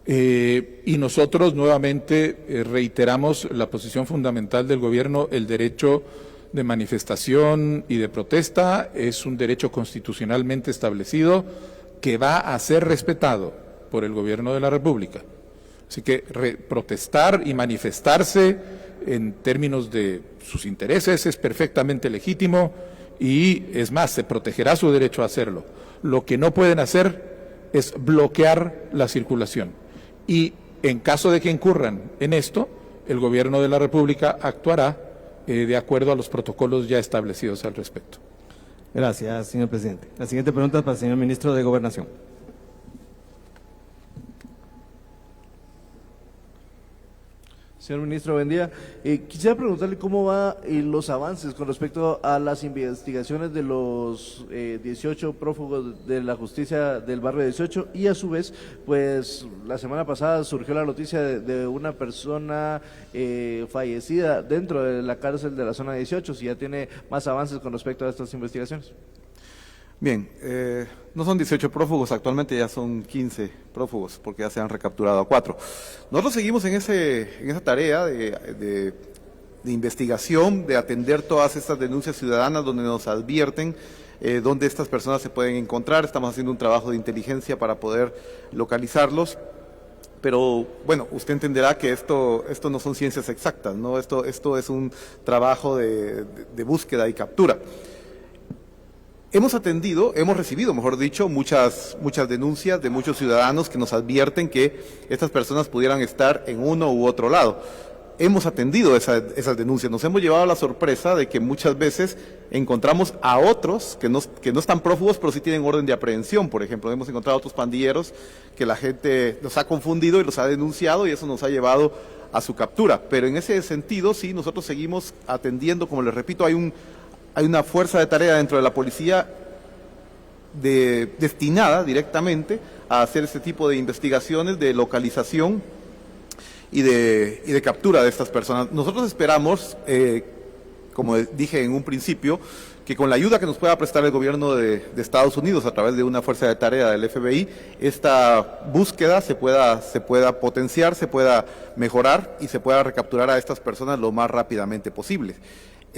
Speaker 3: Y nosotros nuevamente reiteramos la posición fundamental del gobierno: el derecho de manifestación y de protesta es un derecho constitucionalmente establecido que va a ser respetado por el gobierno de la República. Así que protestar y manifestarse en términos de sus intereses es perfectamente legítimo y, es más, se protegerá su derecho a hacerlo. Lo que no pueden hacer es bloquear la circulación. Y en caso de que incurran en esto, el gobierno de la República actuará de acuerdo a los protocolos ya establecidos al respecto.
Speaker 7: Gracias, señor presidente. La siguiente pregunta es para el señor ministro de Gobernación.
Speaker 10: Señor ministro, buen día. Quisiera preguntarle cómo van los avances con respecto a las investigaciones de los 18 prófugos de la justicia del barrio 18 y a su vez, pues la semana pasada surgió la noticia de una persona fallecida dentro de la cárcel de la zona 18, si ya tiene más avances con respecto a estas investigaciones.
Speaker 4: Bien, no son 18 prófugos, actualmente ya son 15 prófugos, porque ya se han recapturado a 4. Nosotros seguimos en esa tarea de investigación, de atender todas estas denuncias ciudadanas donde nos advierten dónde estas personas se pueden encontrar. Estamos haciendo un trabajo de inteligencia para poder localizarlos. Pero bueno, usted entenderá que esto no son ciencias exactas, ¿no? Esto es un trabajo de búsqueda y captura. Hemos recibido, mejor dicho, muchas denuncias de muchos ciudadanos que nos advierten que estas personas pudieran estar en uno u otro lado. Hemos atendido esas denuncias. Nos hemos llevado la sorpresa de que muchas veces encontramos a otros que no están prófugos, pero sí tienen orden de aprehensión. Por ejemplo, hemos encontrado otros pandilleros que la gente los ha confundido y los ha denunciado, y eso nos ha llevado a su captura. Pero en ese sentido, sí, nosotros seguimos atendiendo. Como les repito, hay una fuerza de tarea dentro de la policía destinada directamente a hacer este tipo de investigaciones, de localización y de captura de estas personas. Nosotros esperamos, como dije en un principio, que con la ayuda que nos pueda prestar el gobierno de Estados Unidos a través de una fuerza de tarea del FBI, esta búsqueda se pueda potenciar, se pueda mejorar y se pueda recapturar a estas personas lo más rápidamente posible.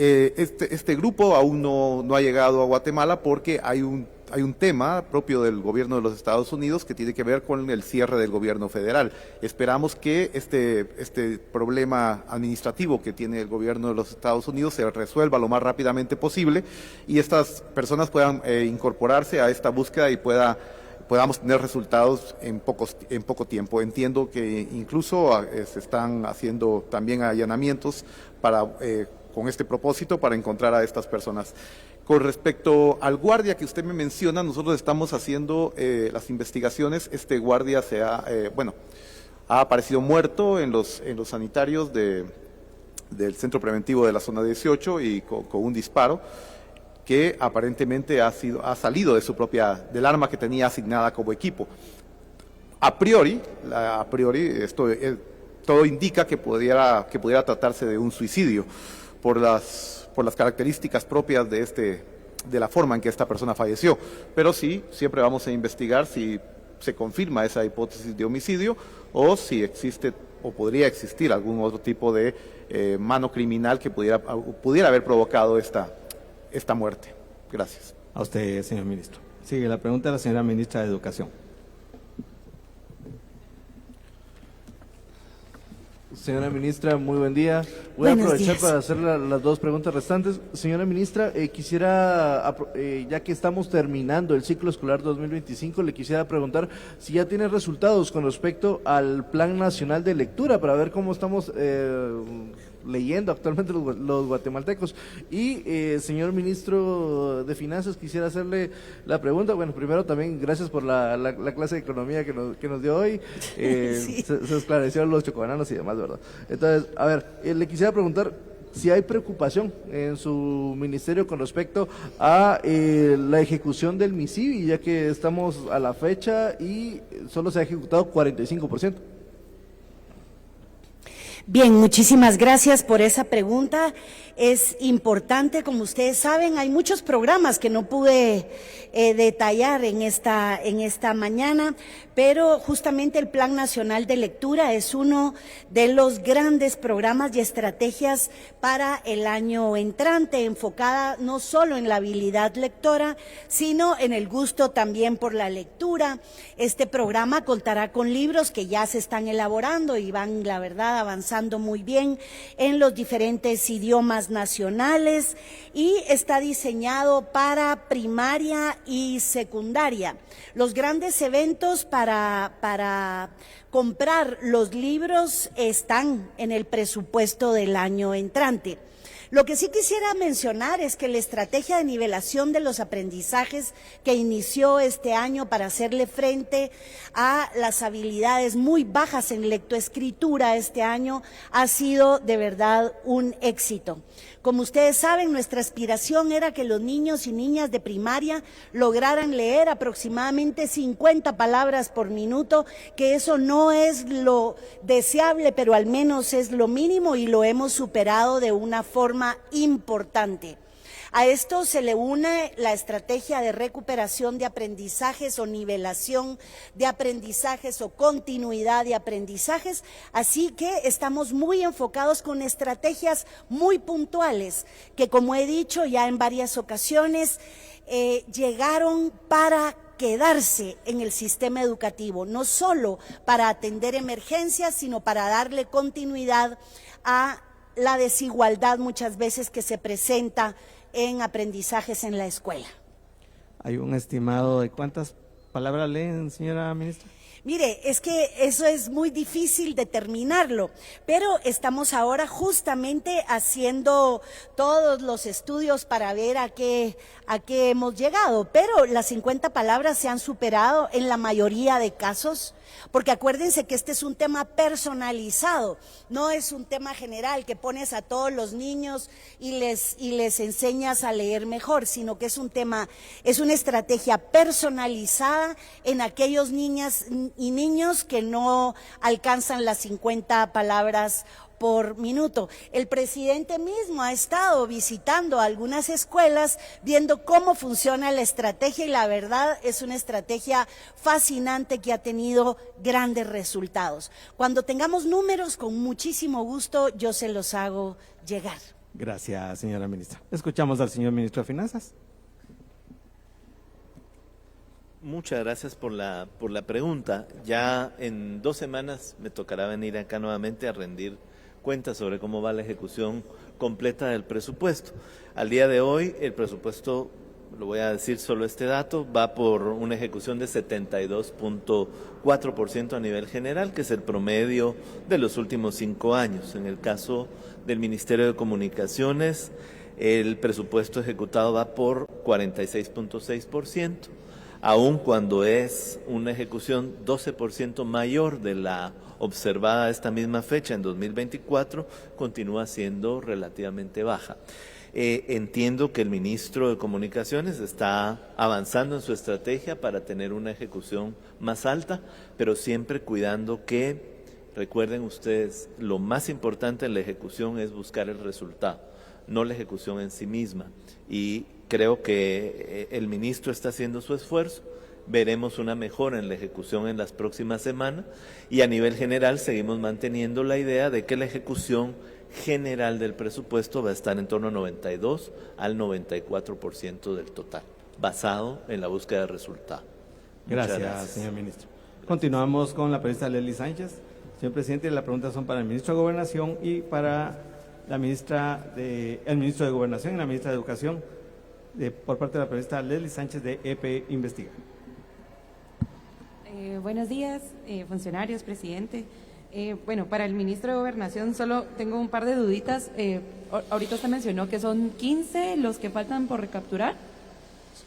Speaker 4: Este grupo aún no ha llegado a Guatemala porque hay un tema propio del gobierno de los Estados Unidos que tiene que ver con el cierre del gobierno federal. Esperamos que este problema administrativo que tiene el gobierno de los Estados Unidos se resuelva lo más rápidamente posible y estas personas puedan incorporarse a esta búsqueda y pueda podamos tener resultados en poco tiempo. Entiendo que incluso se están haciendo también allanamientos con este propósito para encontrar a estas personas. Con respecto al guardia que usted me menciona, nosotros estamos haciendo las investigaciones. Este guardia ha aparecido muerto en los sanitarios del centro preventivo de la zona 18 y con un disparo que aparentemente ha salido del arma que tenía asignada como equipo. A priori, todo indica que pudiera tratarse de un suicidio por las características propias de la forma en que esta persona falleció. Pero sí, siempre vamos a investigar si se confirma esa hipótesis de homicidio o si existe o podría existir algún otro tipo de mano criminal que pudiera haber provocado esta muerte. Gracias.
Speaker 7: A usted, señor ministro. Sigue la pregunta de la señora ministra de Educación.
Speaker 10: Señora ministra, muy buen día. Voy a
Speaker 5: Buenos
Speaker 10: aprovechar
Speaker 5: días.
Speaker 10: para hacer las dos preguntas restantes. Señora ministra, quisiera, ya que estamos terminando el ciclo escolar 2025, le quisiera preguntar si ya tiene resultados con respecto al Plan Nacional de Lectura, para ver cómo estamos leyendo actualmente los guatemaltecos. Y, señor ministro de Finanzas, quisiera hacerle la pregunta. Bueno, primero también gracias por la clase de economía que nos dio hoy.
Speaker 5: Sí.
Speaker 10: Se esclarecieron los chocobananos y demás, ¿verdad? Entonces, a ver, le quisiera preguntar si hay preocupación en su ministerio con respecto a la ejecución del MISIVI, ya que estamos a la fecha y solo se ha ejecutado 45%.
Speaker 5: Bien, muchísimas gracias por esa pregunta. Es importante, como ustedes saben, hay muchos programas que no pude detallar en esta mañana, pero justamente el Plan Nacional de Lectura es uno de los grandes programas y estrategias para el año entrante, enfocada no solo en la habilidad lectora, sino en el gusto también por la lectura. Este programa contará con libros que ya se están elaborando y van, la verdad, avanzando muy bien en los diferentes idiomas nacionales y está diseñado para primaria y secundaria. Los grandes eventos para comprar los libros están en el presupuesto del año entrante. Lo que sí quisiera mencionar es que la estrategia de nivelación de los aprendizajes que inició este año para hacerle frente a las habilidades muy bajas en lectoescritura este año ha sido de verdad un éxito. Como ustedes saben, nuestra aspiración era que los niños y niñas de primaria lograran leer aproximadamente 50 palabras por minuto, que eso no es lo deseable, pero al menos es lo mínimo y lo hemos superado de una forma importante. A esto se le une la estrategia de recuperación de aprendizajes o nivelación de aprendizajes o continuidad de aprendizajes, así que estamos muy enfocados con estrategias muy puntuales que, como he dicho ya en varias ocasiones, llegaron para quedarse en el sistema educativo, no solo para atender emergencias, sino para darle continuidad a la desigualdad muchas veces que se presenta en aprendizajes en la escuela.
Speaker 7: ¿Hay un estimado de cuántas palabras leen, señora ministra?
Speaker 5: Mire, es que eso es muy difícil determinarlo, pero estamos ahora justamente haciendo todos los estudios para ver a qué hemos llegado, pero las 50 palabras se han superado en la mayoría de casos, porque acuérdense que este es un tema personalizado, no es un tema general que pones a todos los niños y les enseñas a leer mejor, sino que es un tema, es una estrategia personalizada en aquellos niñas y niños que no alcanzan las 50 palabras por minuto. El presidente mismo ha estado visitando algunas escuelas, viendo cómo funciona la estrategia y la verdad es una estrategia fascinante que ha tenido grandes resultados. Cuando tengamos números, con muchísimo gusto yo se los hago llegar.
Speaker 7: Gracias, señora ministra. Escuchamos al señor ministro de Finanzas.
Speaker 6: Muchas gracias por la pregunta. Ya en 2 semanas me tocará venir acá nuevamente a rendir cuentas sobre cómo va la ejecución completa del presupuesto. Al día de hoy el presupuesto lo voy a decir solo este dato, va por una ejecución de 72.4% a nivel general, que es el promedio de los últimos 5 años. En el caso del Ministerio de Comunicaciones, el presupuesto ejecutado va por 46.6%, aun cuando es una ejecución 12% mayor de la observada a esta misma fecha en 2024, continúa siendo relativamente baja. Entiendo que el ministro de Comunicaciones está avanzando en su estrategia para tener una ejecución más alta, pero siempre cuidando que, recuerden ustedes, lo más importante en la ejecución es buscar el resultado, no la ejecución en sí misma. Y creo que el ministro está haciendo su esfuerzo. Veremos una mejora en la ejecución en las próximas semanas y a nivel general seguimos manteniendo la idea de que la ejecución general del presupuesto va a estar en torno al 92 al 94% del total, basado en la búsqueda de resultados.
Speaker 7: Gracias, señor ministro. Continuamos con la periodista Leslie Sánchez. Señor presidente, las preguntas son para el ministro de Gobernación y para el ministro de Gobernación y la ministra de Educación, por parte de la periodista Leslie Sánchez de EP Investiga.
Speaker 11: Buenos días, funcionarios, presidente. Bueno, para el ministro de Gobernación solo tengo un par de duditas. Ahorita usted mencionó que son 15 los que faltan por recapturar,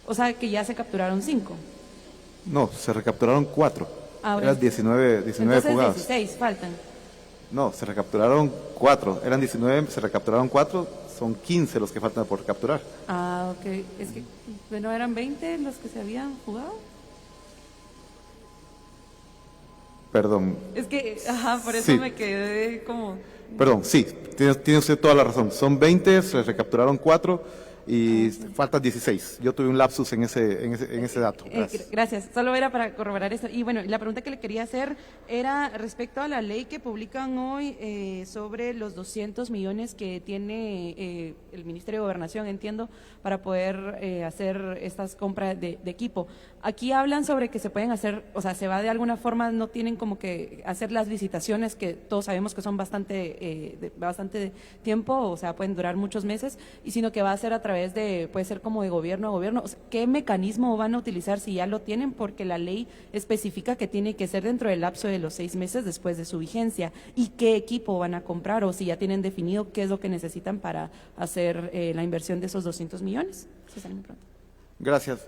Speaker 11: o sea que ya se capturaron 5.
Speaker 4: No, se recapturaron 4.
Speaker 11: Ahora,
Speaker 4: Eran 19
Speaker 11: entonces
Speaker 4: fugados.
Speaker 11: 16 faltan.
Speaker 4: No, se recapturaron 4. Eran 19, se recapturaron 4. Son 15 los que faltan por capturar.
Speaker 11: Ah, ok. Es que, bueno, eran 20 los que se habían jugado.
Speaker 4: Perdón.
Speaker 11: Es que, por eso
Speaker 4: Sí.
Speaker 11: me quedé como...
Speaker 4: Perdón, sí, tiene usted toda la razón. Son 20, se recapturaron 4 y faltan 16. Yo tuve un lapsus en ese dato. Gracias.
Speaker 11: Gracias. Solo era para corroborar esto. Y bueno, la pregunta que le quería hacer era respecto a la ley que publican hoy sobre los 200 millones que tiene el Ministerio de Gobernación, entiendo, para poder hacer estas compras de equipo. Aquí hablan sobre que se pueden hacer, o sea, se va de alguna forma, no tienen como que hacer las licitaciones que todos sabemos que son bastante tiempo, o sea, pueden durar muchos meses, y sino que va a ser a través de, puede ser como de gobierno a gobierno. O sea, ¿qué mecanismo van a utilizar si ya lo tienen? Porque la ley especifica que tiene que ser dentro del lapso de los 6 meses después de su vigencia. ¿Y qué equipo van a comprar? O si ya tienen definido qué es lo que necesitan para hacer la inversión de esos 200 millones. Esa es mi pregunta.
Speaker 4: Gracias.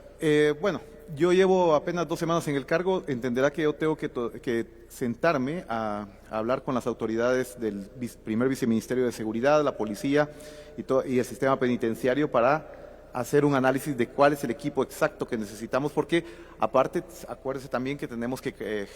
Speaker 4: Bueno, yo llevo apenas 2 semanas en el cargo. Entenderá que yo tengo que sentarme a hablar con las autoridades del primer viceministerio de Seguridad, la policía y el sistema penitenciario para hacer un análisis de cuál es el equipo exacto que necesitamos, porque aparte, acuérdese también que tenemos que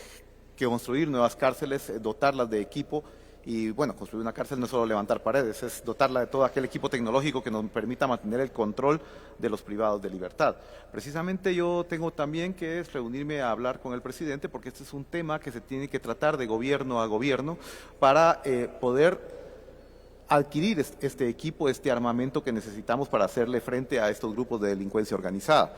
Speaker 4: construir nuevas cárceles, dotarlas de equipo. Y bueno, construir una cárcel no es solo levantar paredes, es dotarla de todo aquel equipo tecnológico que nos permita mantener el control de los privados de libertad. Precisamente yo tengo también que reunirme a hablar con el presidente, porque este es un tema que se tiene que tratar de gobierno a gobierno para poder adquirir este equipo, este armamento que necesitamos para hacerle frente a estos grupos de delincuencia organizada.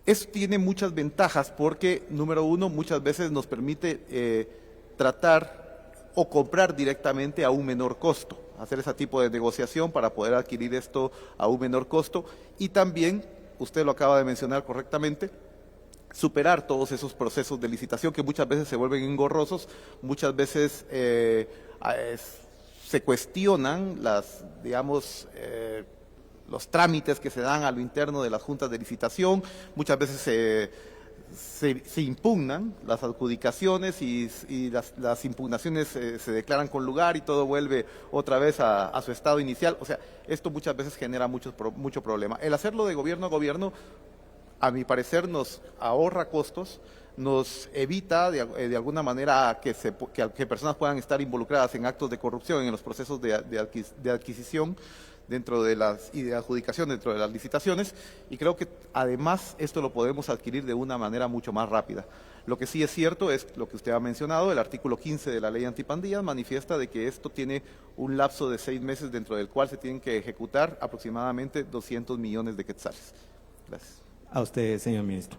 Speaker 4: Eso tiene muchas ventajas porque, número uno, muchas veces nos permite tratar o comprar directamente a un menor costo, hacer ese tipo de negociación para poder adquirir esto a un menor costo y también, usted lo acaba de mencionar correctamente, superar todos esos procesos de licitación que muchas veces se vuelven engorrosos, muchas veces se cuestionan los trámites que se dan a lo interno de las juntas de licitación, muchas veces se impugnan las adjudicaciones y las impugnaciones se declaran con lugar y todo vuelve otra vez a su estado inicial. O sea, esto muchas veces genera mucho problema. El hacerlo de gobierno a gobierno, a mi parecer, nos ahorra costos, nos evita de alguna manera que personas puedan estar involucradas en actos de corrupción en los procesos de adquisición dentro de de adjudicación, dentro de las licitaciones, y creo que además esto lo podemos adquirir de una manera mucho más rápida. Lo que sí es cierto es lo que usted ha mencionado, el artículo 15 de la ley antipandillas manifiesta de que esto tiene un lapso de 6 meses dentro del cual se tienen que ejecutar aproximadamente 200 millones de quetzales. Gracias.
Speaker 7: A usted, señor ministro.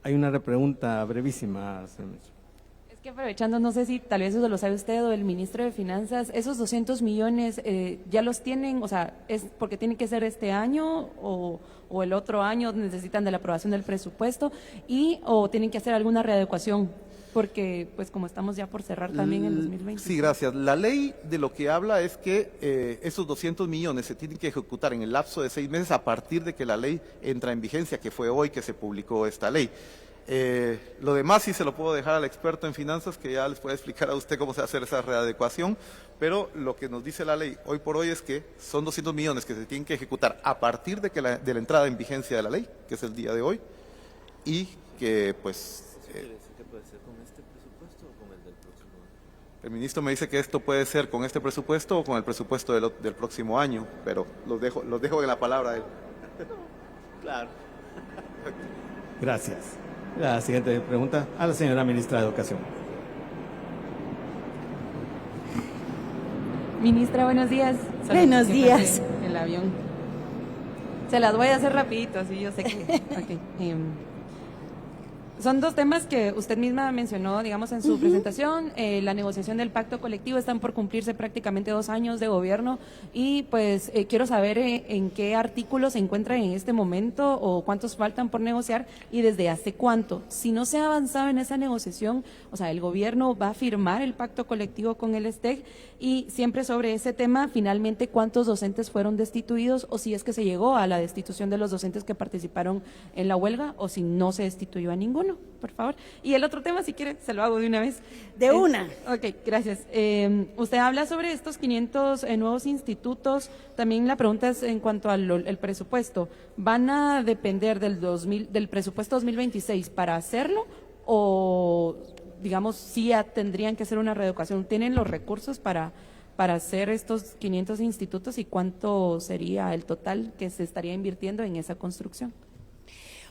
Speaker 7: Hay una repregunta brevísima, señor ministro.
Speaker 11: que aprovechando, no sé si tal vez eso lo sabe usted o el ministro de Finanzas, esos 200 millones ya los tienen, o sea, ¿es porque tiene que ser este año o el otro año necesitan de la aprobación del presupuesto o tienen que hacer alguna readecuación? Porque, pues, como estamos ya por cerrar también el 2020.
Speaker 4: Sí, gracias. La ley de lo que habla es que esos 200 millones se tienen que ejecutar en el lapso de 6 meses a partir de que la ley entra en vigencia, que fue hoy que se publicó esta ley. Lo demás sí se lo puedo dejar al experto en finanzas, que ya les puede explicar a usted cómo se hace esa readecuación, pero lo que nos dice la ley hoy por hoy es que son 200 millones que se tienen que ejecutar a partir de la entrada en vigencia de la ley, que es el día de hoy, y que pues...
Speaker 6: ¿Qué puede ser con este presupuesto o con el del próximo año?
Speaker 4: El ministro me dice que esto puede ser con este presupuesto o con el presupuesto del próximo año, pero los dejo en la palabra de él.
Speaker 6: Claro.
Speaker 7: Gracias. La siguiente pregunta a la señora ministra de Educación.
Speaker 11: Ministra, buenos días.
Speaker 5: Buenos días.
Speaker 11: El avión. Se las voy a hacer rapidito, así yo sé que... Okay. Son dos temas que usted misma mencionó, digamos, en su presentación. La negociación del pacto colectivo, están por cumplirse prácticamente 2 años de gobierno y pues quiero saber en qué artículos se encuentran en este momento o cuántos faltan por negociar y desde hace cuánto. Si no se ha avanzado en esa negociación, o sea, el gobierno va a firmar el pacto colectivo con el STEC y siempre sobre ese tema, finalmente, cuántos docentes fueron destituidos o si es que se llegó a la destitución de los docentes que participaron en la huelga o si no se destituyó a ninguno. Por favor. Y el otro tema, si quiere, se lo hago de una vez.
Speaker 5: De una.
Speaker 11: Ok, gracias. Usted habla sobre estos 500 nuevos institutos. También la pregunta es en cuanto al presupuesto. ¿Van a depender del presupuesto 2026 para hacerlo o, digamos, sí tendrían que hacer una reeducación? ¿Tienen los recursos para hacer estos 500 institutos y cuánto sería el total que se estaría invirtiendo en esa construcción?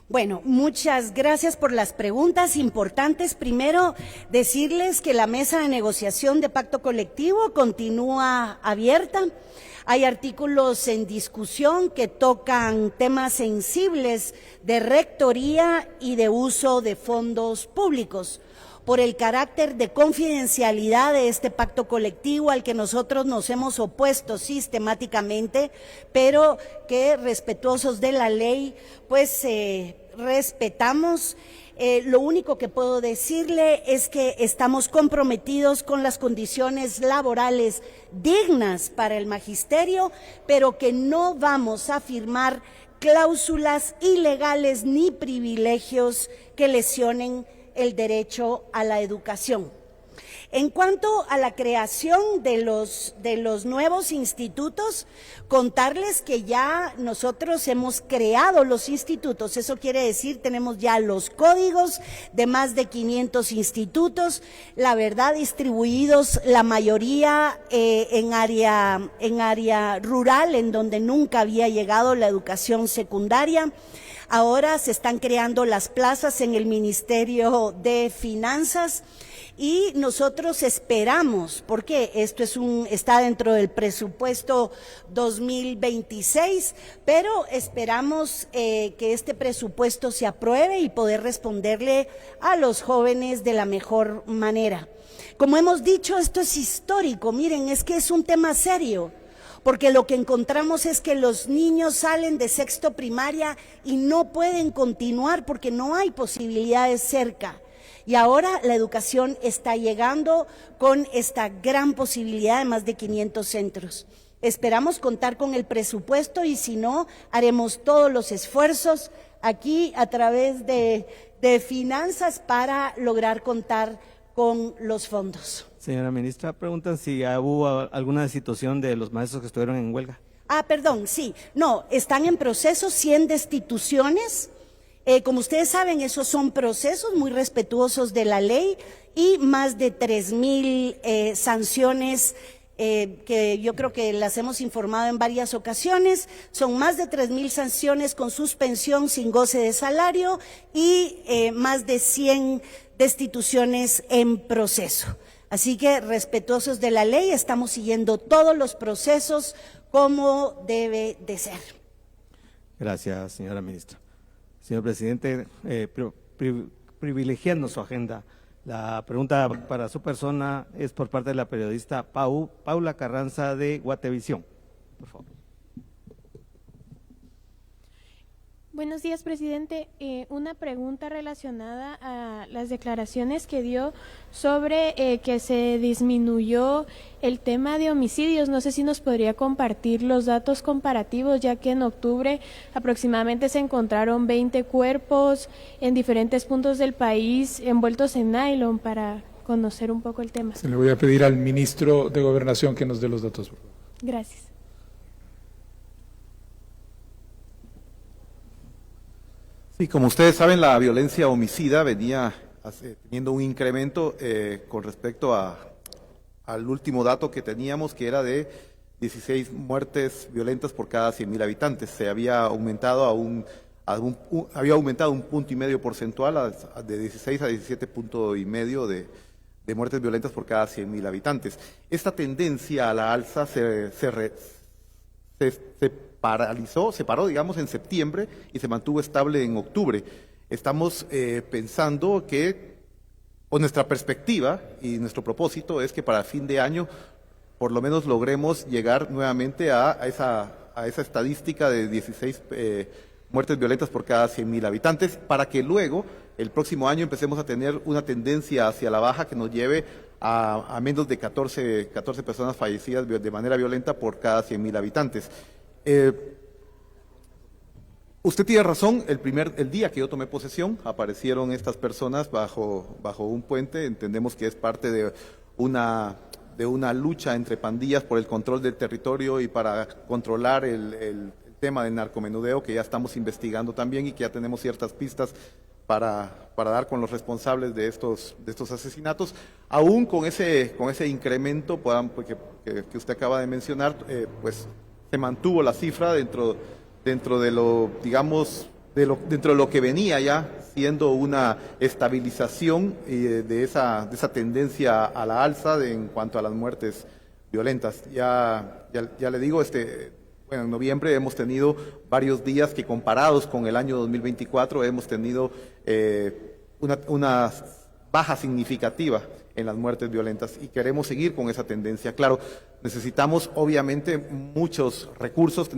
Speaker 5: Bueno, muchas gracias por las preguntas importantes. Primero, decirles que la mesa de negociación de pacto colectivo continúa abierta. Hay artículos en discusión que tocan temas sensibles de rectoría y de uso de fondos públicos. Por el carácter de confidencialidad de este pacto colectivo al que nosotros nos hemos opuesto sistemáticamente, pero que respetuosos de la ley, pues respetamos. Lo único que puedo decirle es que estamos comprometidos con las condiciones laborales dignas para el magisterio, pero que no vamos a firmar cláusulas ilegales ni privilegios que lesionen el derecho a la educación. En cuanto a la creación de los nuevos institutos, contarles que ya nosotros hemos creado los institutos. Eso quiere decir, tenemos ya los códigos de más de 500 institutos, la verdad distribuidos la mayoría en área rural, en donde nunca había llegado la educación secundaria. Ahora se están creando las plazas en el Ministerio de Finanzas y nosotros esperamos, porque esto está dentro del presupuesto 2026, pero esperamos que este presupuesto se apruebe y poder responderle a los jóvenes de la mejor manera. Como hemos dicho, esto es histórico, miren, es que es un tema serio. Porque lo que encontramos es que los niños salen de sexto primaria y no pueden continuar porque no hay posibilidades cerca. Y ahora la educación está llegando con esta gran posibilidad de más de 500 centros. Esperamos contar con el presupuesto y si no, haremos todos los esfuerzos aquí a través de finanzas para lograr contar con los fondos.
Speaker 7: Señora ministra, preguntan si hubo alguna destitución de los maestros que estuvieron en huelga.
Speaker 5: Perdón, sí. No, están en proceso 100 destituciones. Como ustedes saben, esos son procesos muy respetuosos de la ley y más de 3,000 sanciones que yo creo que las hemos informado en varias ocasiones. Son más de 3,000 sanciones con suspensión sin goce de salario y más de 100 destituciones en proceso. Así que, respetuosos de la ley, estamos siguiendo todos los procesos como debe de ser.
Speaker 7: Gracias, señora ministra. Señor presidente, privilegiando su agenda, La pregunta para su persona es por parte de la periodista Paula Carranza de Guatevisión. Por favor.
Speaker 12: Buenos días, presidente. Una pregunta relacionada a las declaraciones que dio sobre que se disminuyó el tema de homicidios. No sé si nos podría compartir los datos comparativos, ya que en octubre aproximadamente se encontraron 20 cuerpos en diferentes puntos del país envueltos en nylon, para conocer un poco el tema.
Speaker 13: Se le voy a pedir al ministro de Gobernación que nos dé los datos, por favor.
Speaker 12: Gracias.
Speaker 4: Sí, como ustedes saben, la violencia homicida venía teniendo un incremento con respecto al último dato que teníamos, que era de 16 muertes violentas por cada 100.000 habitantes. Se había aumentado había aumentado 1,5 puntos porcentual de 16 a 17,5 puntos de muertes violentas por cada 100.000 habitantes. Esta tendencia a la alza se paró, digamos, en septiembre y se mantuvo estable en octubre. Estamos pensando que, o nuestra perspectiva y nuestro propósito es que para fin de año por lo menos logremos llegar nuevamente a esa estadística de 16 muertes violentas por cada 100.000 habitantes, para que luego, el próximo año, empecemos a tener una tendencia hacia la baja que nos lleve a menos de 14 personas fallecidas de manera violenta por cada 100.000 habitantes. Usted tiene razón, el día que yo tomé posesión aparecieron estas personas bajo un puente. Entendemos que es parte de una lucha entre pandillas por el control del territorio y para controlar el tema del narcomenudeo, que ya estamos investigando también y que ya tenemos ciertas pistas para dar con los responsables de estos asesinatos. Aún con ese incremento que usted acaba de mencionar, pues se mantuvo la cifra dentro de lo, digamos, dentro de lo que venía ya siendo una estabilización de esa tendencia a la alza en cuanto a las muertes violentas. Ya le digo, en noviembre hemos tenido varios días que, comparados con el año 2024, hemos tenido una baja significativa en las muertes violentas y queremos seguir con esa tendencia. Claro, necesitamos obviamente muchos recursos,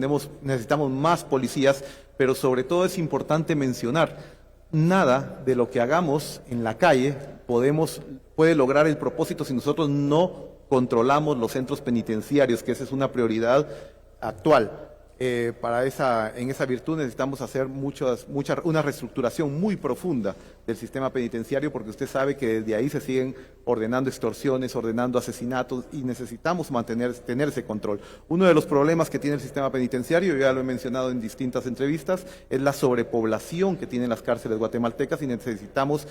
Speaker 4: necesitamos más policías, pero sobre todo es importante mencionar, nada de lo que hagamos en la calle puede lograr el propósito si nosotros no controlamos los centros penitenciarios, que esa es una prioridad actual. En esa virtud necesitamos hacer una reestructuración muy profunda del sistema penitenciario, porque usted sabe que desde ahí se siguen ordenando extorsiones, ordenando asesinatos, y necesitamos tener ese control. Uno de los problemas que tiene el sistema penitenciario, yo ya lo he mencionado en distintas entrevistas, es la sobrepoblación que tienen las cárceles guatemaltecas, y necesitamos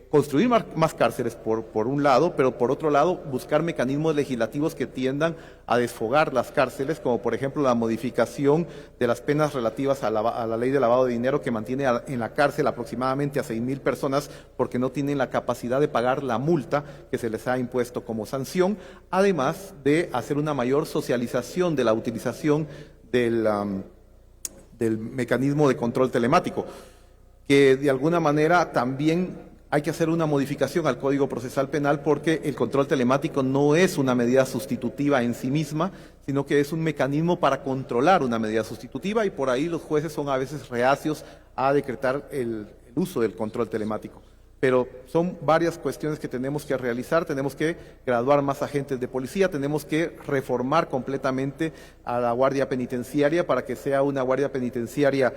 Speaker 4: construir más cárceles por un lado, pero por otro lado buscar mecanismos legislativos que tiendan a desfogar las cárceles, como por ejemplo la modificación de las penas relativas a la ley de lavado de dinero, que mantiene en la cárcel aproximadamente a 6,000 personas porque no tienen la capacidad de pagar la multa que se les ha impuesto como sanción, además de hacer una mayor socialización de la utilización del mecanismo de control telemático, que de alguna manera también hay que hacer una modificación al Código Procesal Penal, porque el control telemático no es una medida sustitutiva en sí misma, sino que es un mecanismo para controlar una medida sustitutiva, y por ahí los jueces son a veces reacios a decretar el uso del control telemático. Pero son varias cuestiones que tenemos que realizar. Tenemos que graduar más agentes de policía, tenemos que reformar completamente a la Guardia Penitenciaria para que sea una Guardia Penitenciaria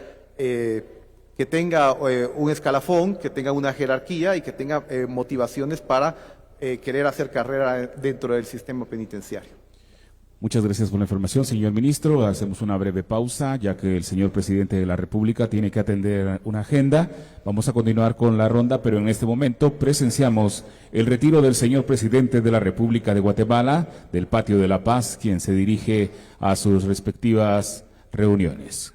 Speaker 4: que tenga un escalafón, que tenga una jerarquía y que tenga motivaciones para querer hacer carrera dentro del sistema penitenciario.
Speaker 1: Muchas gracias por la información, señor ministro. Hacemos una breve pausa, ya que el señor presidente de la República tiene que atender una agenda. Vamos a continuar con la ronda, pero en este momento presenciamos el retiro del señor presidente de la República de Guatemala del Patio de la Paz, quien se dirige a sus respectivas reuniones.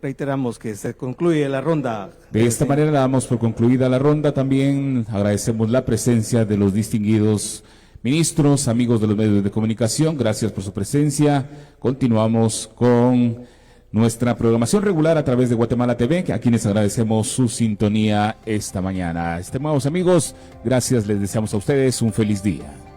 Speaker 7: Reiteramos que se concluye la ronda.
Speaker 1: De esta manera damos por concluida la ronda. También agradecemos la presencia de los distinguidos ministros, amigos de los medios de comunicación. Gracias por su presencia. Continuamos con nuestra programación regular a través de Guatemala TV, a quienes agradecemos su sintonía esta mañana. Estimados amigos, gracias, les deseamos a ustedes un feliz día.